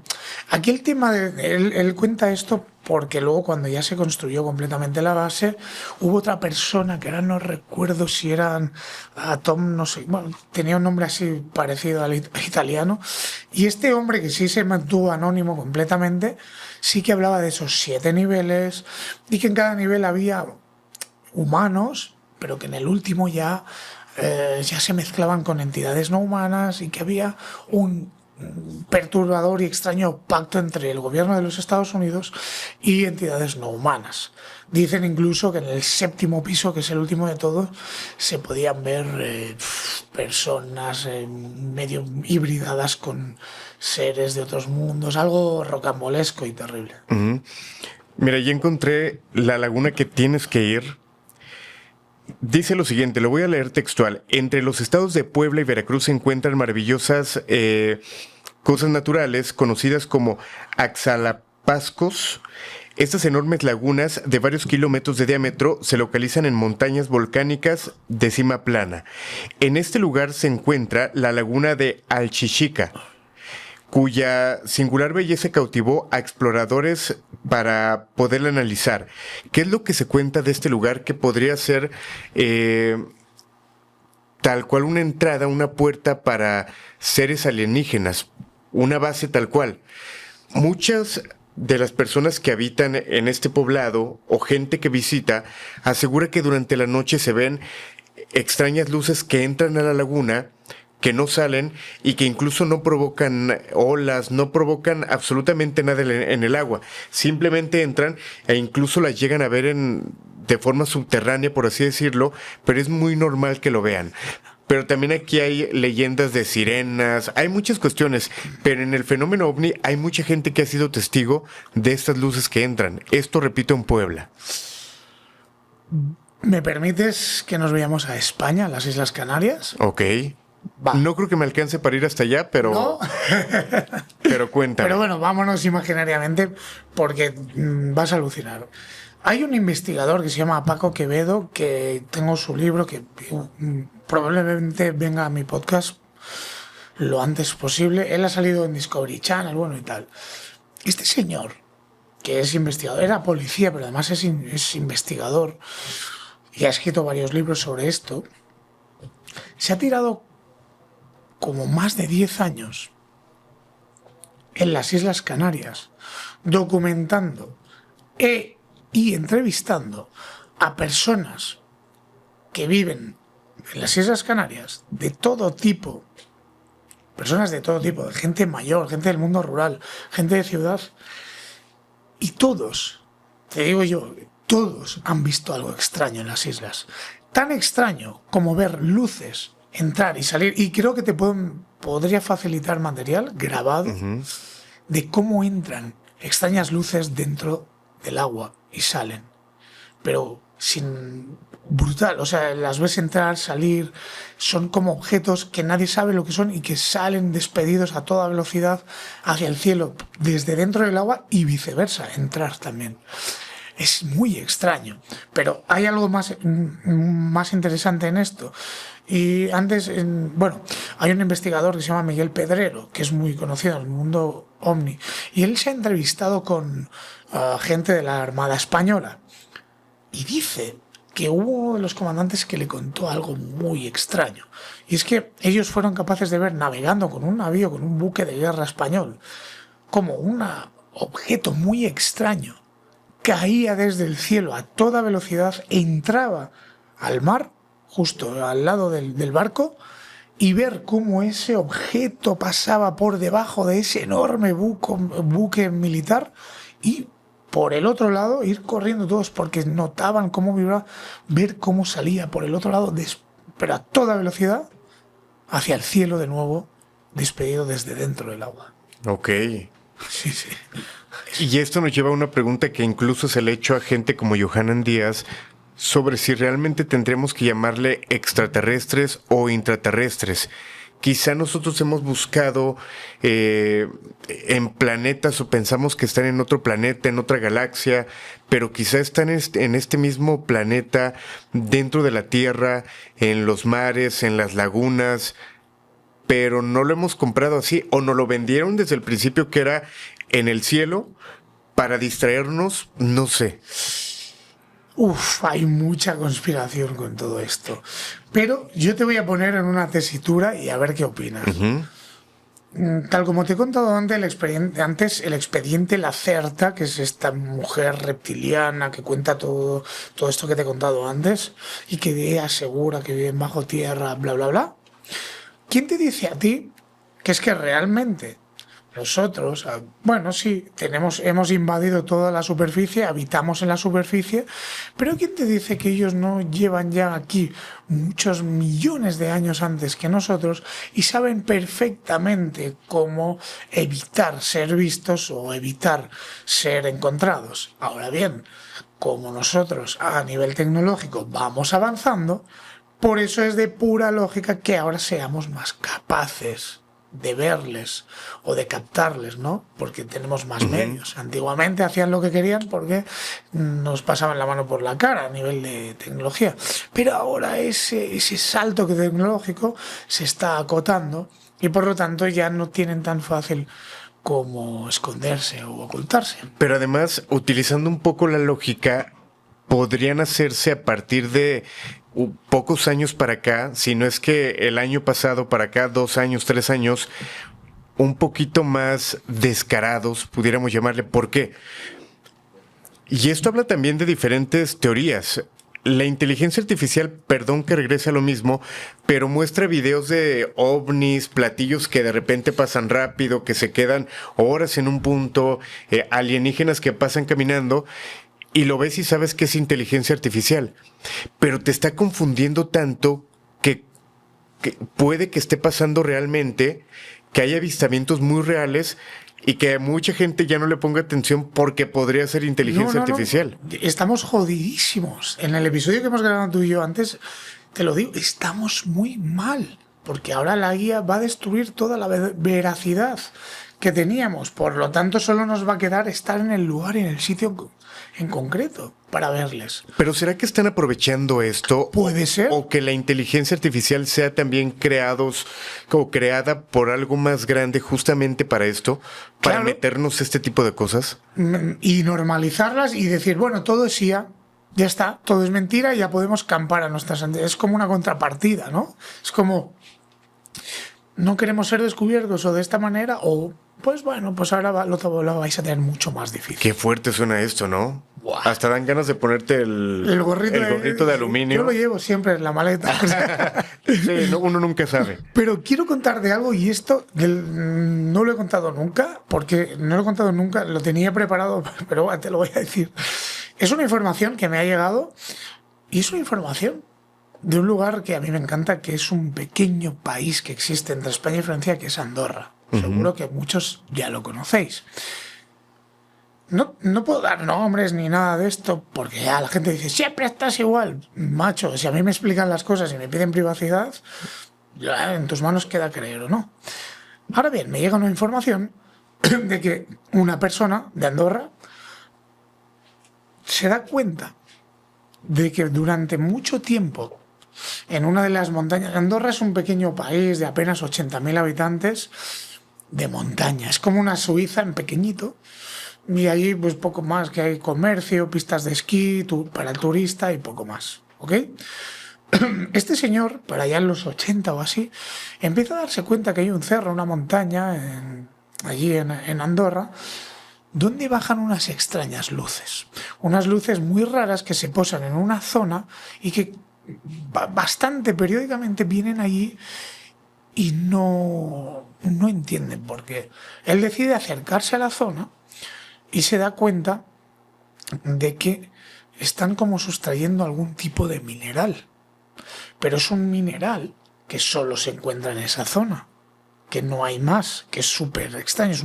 aquí el tema de... Él cuenta esto porque luego cuando ya se construyó completamente la base, hubo otra persona que ahora no recuerdo si eran Tom, no sé, bueno, tenía un nombre así parecido al italiano, y este hombre que sí se mantuvo anónimo completamente, sí que hablaba de esos 7 niveles y que en cada nivel había humanos, pero que en el último ya se mezclaban con entidades no humanas y que había un perturbador y extraño pacto entre el gobierno de los Estados Unidos y entidades no humanas. Dicen incluso que en el 7º piso, que es el último de todos, se podían ver personas medio hibridadas con seres de otros mundos, algo rocambolesco y terrible. Uh-huh. Mira, ya encontré la laguna que tienes que ir. Dice lo siguiente, lo voy a leer textual. Entre los estados de Puebla y Veracruz se encuentran maravillosas cosas naturales conocidas como axalapascos. Estas enormes lagunas de varios kilómetros de diámetro se localizan en montañas volcánicas de cima plana. En este lugar se encuentra la laguna de Alchichica, cuya singular belleza cautivó a exploradores para poderla analizar. ¿Qué es lo que se cuenta de este lugar que podría ser tal cual una entrada, una puerta para seres alienígenas, una base tal cual? Muchas de las personas que habitan en este poblado o gente que visita asegura que durante la noche se ven extrañas luces que entran a la laguna, que no salen y que incluso no provocan olas, no provocan absolutamente nada en el agua. Simplemente entran e incluso las llegan a ver de forma subterránea, por así decirlo, pero es muy normal que lo vean. Pero también aquí hay leyendas de sirenas, hay muchas cuestiones, pero en el fenómeno ovni hay mucha gente que ha sido testigo de estas luces que entran. Esto, repito, en Puebla. ¿Me permites que nos vayamos a España, a las Islas Canarias? Ok. Va. No creo que me alcance para ir hasta allá, pero... ¿No? Pero cuéntame. Pero bueno, vámonos imaginariamente porque vas a alucinar. Hay un investigador que se llama Paco Quevedo, que tengo su libro, que probablemente venga a mi podcast lo antes posible. Él ha salido en Discovery Channel, bueno y tal. Este señor, que es investigador, era policía, pero además es investigador y ha escrito varios libros sobre esto, se ha tirado como más de 10 años en las Islas Canarias documentando y entrevistando a personas que viven en las Islas Canarias de todo tipo, personas de todo tipo, de gente mayor, gente del mundo rural, gente de ciudad, y todos, te digo yo, todos han visto algo extraño en las islas, tan extraño como ver luces entrar y salir, y creo que podría facilitar material grabado de cómo entran extrañas luces dentro del agua y salen, pero sin brutal, o sea, las ves entrar, salir, son como objetos que nadie sabe lo que son y que salen despedidos a toda velocidad hacia el cielo desde dentro del agua y viceversa, entrar también. Es muy extraño, pero hay algo más interesante en esto. Y antes, bueno, hay un investigador que se llama Miguel Pedrero, que es muy conocido en el mundo ovni, y él se ha entrevistado con gente de la Armada Española, y dice que hubo uno de los comandantes que le contó algo muy extraño, y es que ellos fueron capaces de ver, navegando con un navío, con un buque de guerra español, como un objeto muy extraño caía desde el cielo a toda velocidad, entraba al mar, justo al lado del barco, y ver cómo ese objeto pasaba por debajo de ese enorme buque militar y por el otro lado ir corriendo todos porque notaban cómo vibraba, ver cómo salía por el otro lado, pero a toda velocidad, hacia el cielo de nuevo, despedido desde dentro del agua. Ok. Sí, sí. Y esto nos lleva a una pregunta que incluso se le ha hecho a gente como Johanan Díaz sobre si realmente tendremos que llamarle extraterrestres o intraterrestres. Quizá nosotros hemos buscado en planetas o pensamos que están en otro planeta, en otra galaxia, pero quizá están en este mismo planeta, dentro de la Tierra, en los mares, en las lagunas. pero no lo hemos comprado así, o nos lo vendieron desde el principio que era en el cielo para distraernos, no sé. Uf, hay mucha conspiración con todo esto. Pero yo te voy a poner en una tesitura y a ver qué opinas. Tal como te he contado antes, el expediente Lacerta, que es esta mujer reptiliana que cuenta todo esto que te he contado antes y que asegura que viven bajo tierra, bla, bla, bla. ¿Quién te dice a ti que es que realmente nosotros, bueno, sí, hemos invadido toda la superficie, habitamos en la superficie, pero ¿quién te dice que ellos no llevan ya aquí muchos millones de años antes que nosotros y saben perfectamente cómo evitar ser vistos o evitar ser encontrados? Ahora bien, como nosotros a nivel tecnológico vamos avanzando, por eso es de pura lógica que ahora seamos más capaces de verles o de captarles, ¿no? Porque tenemos más medios. Antiguamente hacían lo que querían porque nos pasaban la mano por la cara a nivel de tecnología. Pero ahora ese salto tecnológico se está acotando y por lo tanto ya no tienen tan fácil como esconderse o ocultarse. Pero además, utilizando un poco la lógica, podrían hacerse a partir de pocos años para acá, si no es que el año pasado para acá, 2 años, 3 años, un poquito más descarados, pudiéramos llamarle. ¿Por qué? Y esto habla también de diferentes teorías. La inteligencia artificial, perdón que regrese a lo mismo, pero muestra videos de ovnis, platillos que de repente pasan rápido, que se quedan horas en un punto, alienígenas que pasan caminando, y lo ves y sabes que es inteligencia artificial, pero te está confundiendo tanto que puede que esté pasando realmente, que hay avistamientos muy reales y que mucha gente ya no le ponga atención porque podría ser inteligencia artificial. No. Estamos jodidísimos. En el episodio que hemos grabado tú y yo antes, te lo digo, estamos muy mal, porque ahora la guía va a destruir toda la veracidad que teníamos. Por lo tanto, solo nos va a quedar estar en el lugar y en el sitio en concreto para verles. Pero ¿será que están aprovechando esto? Puede ser. O que la inteligencia artificial sea también creada por algo más grande justamente para esto, para claro, meternos este tipo de cosas. Y normalizarlas y decir, bueno, todo es IA, ya está, todo es mentira y ya podemos campar a nuestras antenas. Es como una contrapartida, ¿no? Es como, no queremos ser descubiertos o de esta manera, o pues bueno, pues ahora lo vais a tener mucho más difícil. Qué fuerte suena esto, ¿no? Buah. Hasta dan ganas de ponerte el gorrito de aluminio. Yo lo llevo siempre en la maleta. Sí, uno nunca sabe. Pero quiero contar de algo y esto no lo he contado nunca, porque no lo he contado nunca, lo tenía preparado, pero te lo voy a decir. Es una información que me ha llegado y es una información de un lugar que a mí me encanta, que es un pequeño país que existe entre España y Francia, que es Andorra. Seguro que muchos ya lo conocéis. No puedo dar nombres ni nada de esto, porque ya la gente dice, siempre estás igual. Macho, si a mí me explican las cosas y me piden privacidad, ya en tus manos queda creer o no. Ahora bien, me llega una información de que una persona de Andorra se da cuenta de que durante mucho tiempo en una de las montañas, Andorra es un pequeño país de apenas 80.000 habitantes de montaña, es como una Suiza en pequeñito, y allí pues poco más, que hay comercio, pistas de esquí para el turista y poco más, ¿ok? Este señor, para allá en los 80 o así, empieza a darse cuenta que hay un cerro, una montaña allí en Andorra, donde bajan unas extrañas luces, unas luces muy raras que se posan en una zona y que bastante periódicamente vienen allí y no entienden por qué. Él decide acercarse a la zona y se da cuenta de que están como sustrayendo algún tipo de mineral, pero es un mineral que solo se encuentra en esa zona, que no hay más, que es súper extraño.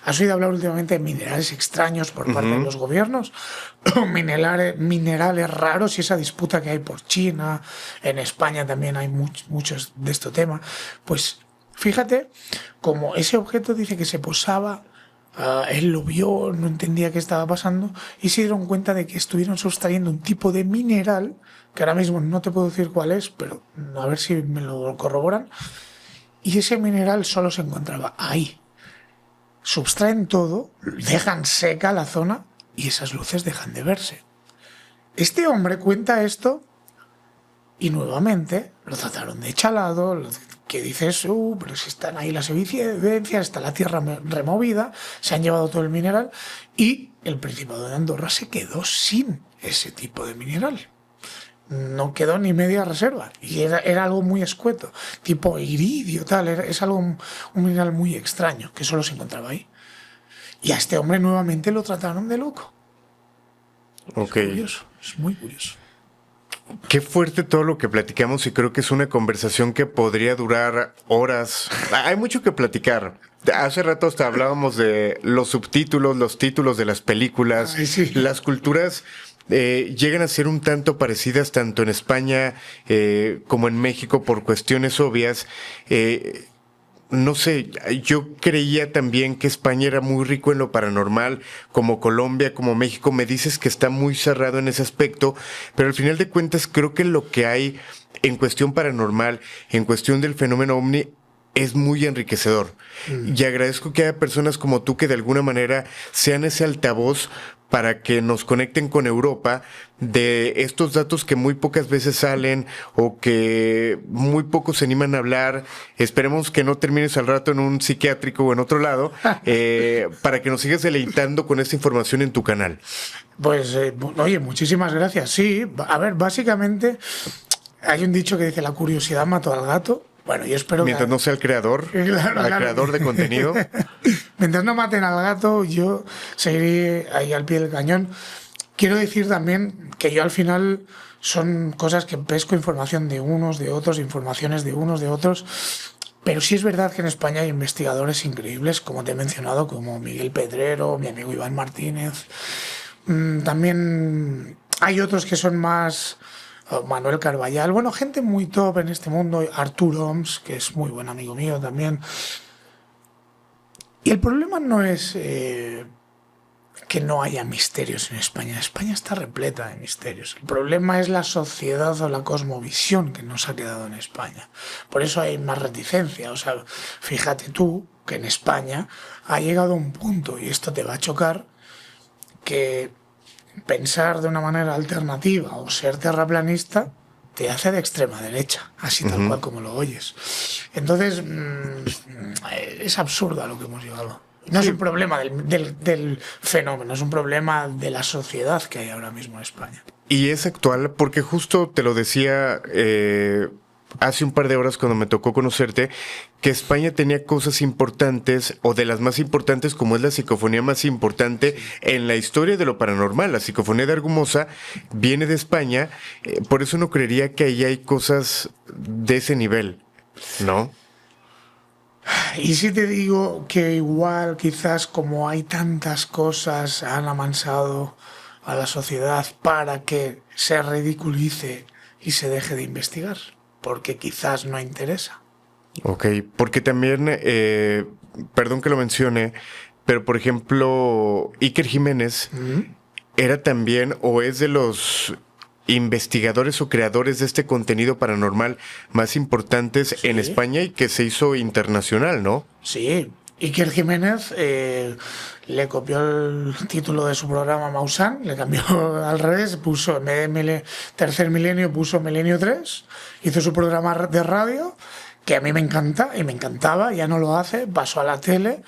¿Has oído hablar últimamente de minerales extraños por parte de los gobiernos? Minerales raros y esa disputa que hay por China, en España también hay muchos de este tema. Pues fíjate, como ese objeto dice que se posaba, él lo vio, no entendía qué estaba pasando y se dieron cuenta de que estuvieron sustrayendo un tipo de mineral, que ahora mismo no te puedo decir cuál es, pero a ver si me lo corroboran, y ese mineral solo se encontraba ahí. Subtraen todo, dejan seca la zona y esas luces dejan de verse. Este hombre cuenta esto y nuevamente lo trataron de chalado, que dices, pero si están ahí las evidencias, está la tierra removida, se han llevado todo el mineral y el Principado de Andorra se quedó sin ese tipo de mineral. No quedó ni media reserva y era algo muy escueto, tipo iridio, tal, es algo, un mineral muy extraño que solo se encontraba ahí. Y a este hombre nuevamente lo trataron de loco. Ok. Es curioso, es muy curioso. Qué fuerte todo lo que platicamos y creo que es una conversación que podría durar horas. Hay mucho que platicar. Hace rato hasta hablábamos de los subtítulos, los títulos de las películas. Ay, sí. Las culturas llegan a ser un tanto parecidas tanto en España como en México por cuestiones obvias. No sé, yo creía también que España era muy rico en lo paranormal, como Colombia, como México. Me dices que está muy cerrado en ese aspecto, pero al final de cuentas creo que lo que hay en cuestión paranormal, en cuestión del fenómeno ovni, es muy enriquecedor. Y agradezco que haya personas como tú que de alguna manera sean ese altavoz para que nos conecten con Europa de estos datos que muy pocas veces salen o que muy pocos se animan a hablar. Esperemos que no termines al rato en un psiquiátrico o en otro lado, para que nos sigas deleitando con esta información en tu canal. Pues, oye, muchísimas gracias. Sí, a ver, básicamente hay un dicho que dice la curiosidad mató al gato. Bueno, yo espero mientras no sea el creador, claro. creador de contenido. Mientras no maten al gato, yo seguiré ahí al pie del cañón. Quiero decir también que yo al final son cosas que pesco información de unos, de otros, informaciones de unos, de otros. Pero sí es verdad que en España hay investigadores increíbles, como te he mencionado, como Miguel Pedrero, mi amigo Iván Martínez. También hay otros que son más... Manuel Carballal, bueno, gente muy top en este mundo, Artur Oms, que es muy buen amigo mío también. Y el problema no es que no haya misterios en España. España está repleta de misterios. El problema es la sociedad o la cosmovisión que nos ha quedado en España. Por eso hay más reticencia. O sea, fíjate tú que en España ha llegado un punto, y esto te va a chocar, que pensar de una manera alternativa o ser terraplanista te hace de extrema derecha, así tal cual como lo oyes. Entonces, es absurdo a lo que hemos llegado. No es un problema del fenómeno, es un problema de la sociedad que hay ahora mismo en España. Y es actual porque justo te lo decía hace un par de horas cuando me tocó conocerte, que España tenía cosas importantes o de las más importantes, como es la psicofonía más importante en la historia de lo paranormal. La psicofonía de Argumosa viene de España, por eso no creería que ahí hay cosas de ese nivel, ¿no? Y si te digo que igual quizás como hay tantas cosas han amansado a la sociedad para que se ridiculice y se deje de investigar, porque quizás no interesa. Ok, porque también, perdón que lo mencione, pero por ejemplo, Iker Jiménez era también o es de los investigadores o creadores de este contenido paranormal más importantes en España y que se hizo internacional, ¿no? Sí, Iker Jiménez le copió el título de su programa Maussan, le cambió al revés, puso en vez de Tercer Milenio, puso Milenio 3, hizo su programa de radio, que a mí me encanta y me encantaba, ya no lo hace, pasó a la tele,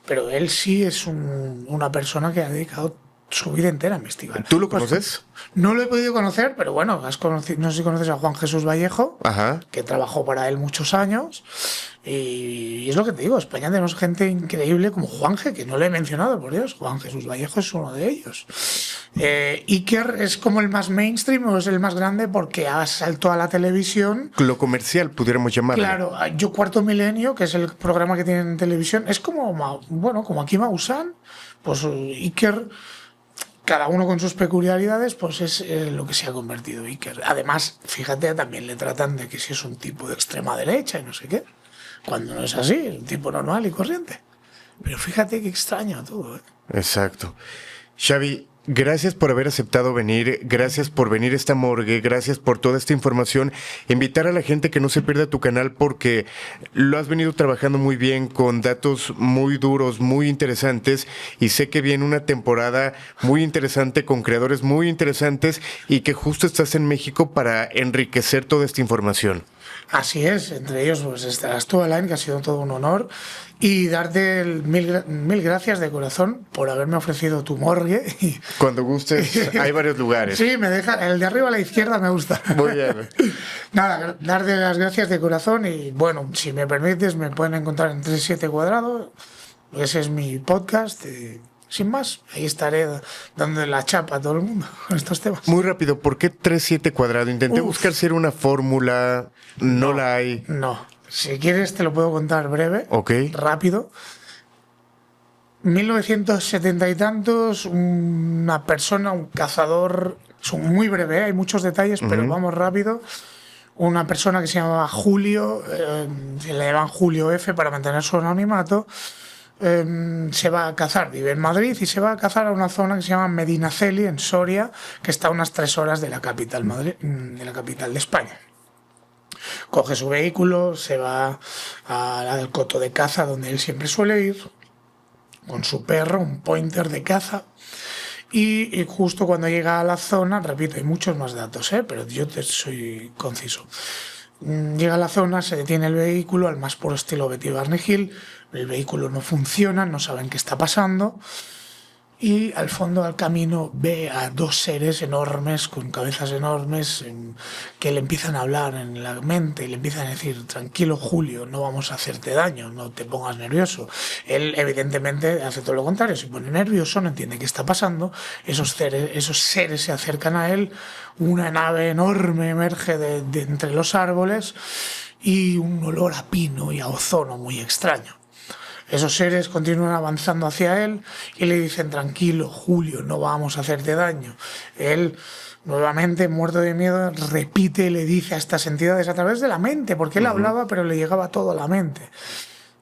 pero él sí es una persona que ha dedicado su vida entera a investigar. ¿Tú lo conoces? No lo he podido conocer, pero bueno, no sé si conoces a Juan Jesús Vallejo, que trabajó para él muchos años. Y es lo que te digo, España tenemos gente increíble como Juanje, que no le he mencionado, por Dios. Juan Jesús Vallejo es uno de ellos. Iker es como el más mainstream o es el más grande porque ha saltado a la televisión. Lo comercial, pudiéramos llamarlo. Claro, yo Cuarto Milenio, que es el programa que tienen en televisión, es como, bueno, como aquí Maussan, pues Iker, cada uno con sus peculiaridades, pues es lo que se ha convertido Iker. Además, fíjate, también le tratan de que si es un tipo de extrema derecha y no sé qué, cuando no es así, es un tipo normal y corriente. Pero fíjate qué extraño todo, ¿eh? Exacto. Xavi, gracias por haber aceptado venir, gracias por venir a esta morgue, gracias por toda esta información. Invitar a la gente que no se pierda tu canal porque lo has venido trabajando muy bien con datos muy duros, muy interesantes y sé que viene una temporada muy interesante con creadores muy interesantes y que justo estás en México para enriquecer toda esta información. Así es, entre ellos pues estarás tú, Alain, que ha sido todo un honor, y darte mil gracias de corazón por haberme ofrecido tu morgue. Cuando gustes, hay varios lugares. Sí, me deja, el de arriba a la izquierda me gusta. Muy bien. Nada, darte las gracias de corazón y bueno, si me permites, me pueden encontrar en 37 Cuadrado, ese es mi podcast. Sin más, ahí estaré dando la chapa a todo el mundo con estos temas. Muy rápido, ¿por qué 3-7 Cuadrado? Intenté buscar si era una fórmula, no la hay. No, si quieres te lo puedo contar breve, Ok. rápido. 1970 y tantos, una persona, un cazador, son muy breve, hay muchos detalles, pero vamos rápido. Una persona que se llamaba Julio, se le llaman Julio F para mantener su anonimato. Se va a cazar, vive en Madrid y se va a cazar a una zona que se llama Medinaceli, en Soria, que está a unas 3 horas de la capital, de la capital de España. Coge su vehículo, se va al coto de caza donde él siempre suele ir, con su perro, un pointer de caza. Y justo cuando llega a la zona, repito, hay muchos más datos, pero yo soy conciso. Llega a la zona, se detiene el vehículo, al más puro estilo Betty Barney Hill. El vehículo no funciona, no saben qué está pasando. Y al fondo del camino ve a 2 seres enormes, con cabezas enormes, que le empiezan a hablar en la mente y le empiezan a decir: tranquilo, Julio, no vamos a hacerte daño, no te pongas nervioso. Él evidentemente hace todo lo contrario, se pone nervioso, no entiende qué está pasando. Esos seres se acercan a él, una nave enorme emerge de entre los árboles y un olor a pino y a ozono muy extraño. Esos seres continúan avanzando hacia él y le dicen: tranquilo, Julio, no vamos a hacerte daño. Él, nuevamente, muerto de miedo, repite y le dice a estas entidades a través de la mente, porque él hablaba pero le llegaba todo a la mente.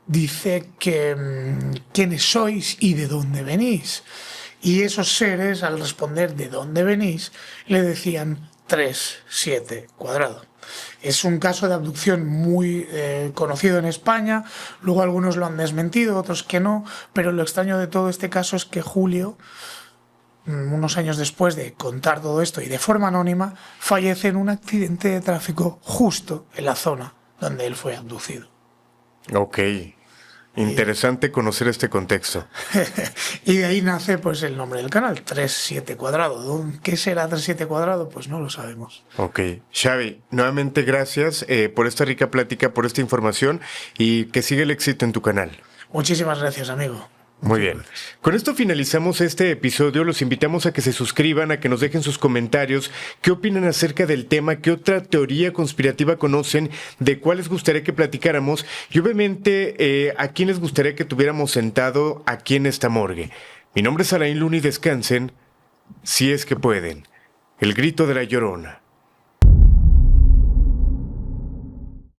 Dice que quiénes sois y de dónde venís. Y esos seres, al responder de dónde venís, le decían 3-7 Cuadrado. Es un caso de abducción muy conocido en España, luego algunos lo han desmentido, otros que no, pero lo extraño de todo este caso es que Julio, unos años después de contar todo esto y de forma anónima, fallece en un accidente de tráfico justo en la zona donde él fue abducido. Ok. Interesante conocer este contexto. Y de ahí nace pues el nombre del canal, 37 Cuadrado. ¿Qué será 37 Cuadrado? Pues no lo sabemos. Ok. Xavi, nuevamente gracias por esta rica plática, por esta información y que siga el éxito en tu canal. Muchísimas gracias, amigo. Muy bien. Con esto finalizamos este episodio. Los invitamos a que se suscriban, a que nos dejen sus comentarios. ¿Qué opinan acerca del tema? ¿Qué otra teoría conspirativa conocen? ¿De cuál les gustaría que platicáramos? Y obviamente, ¿a quién les gustaría que tuviéramos sentado aquí en esta morgue? Mi nombre es Alain Luna y descansen, si es que pueden. El grito de la Llorona.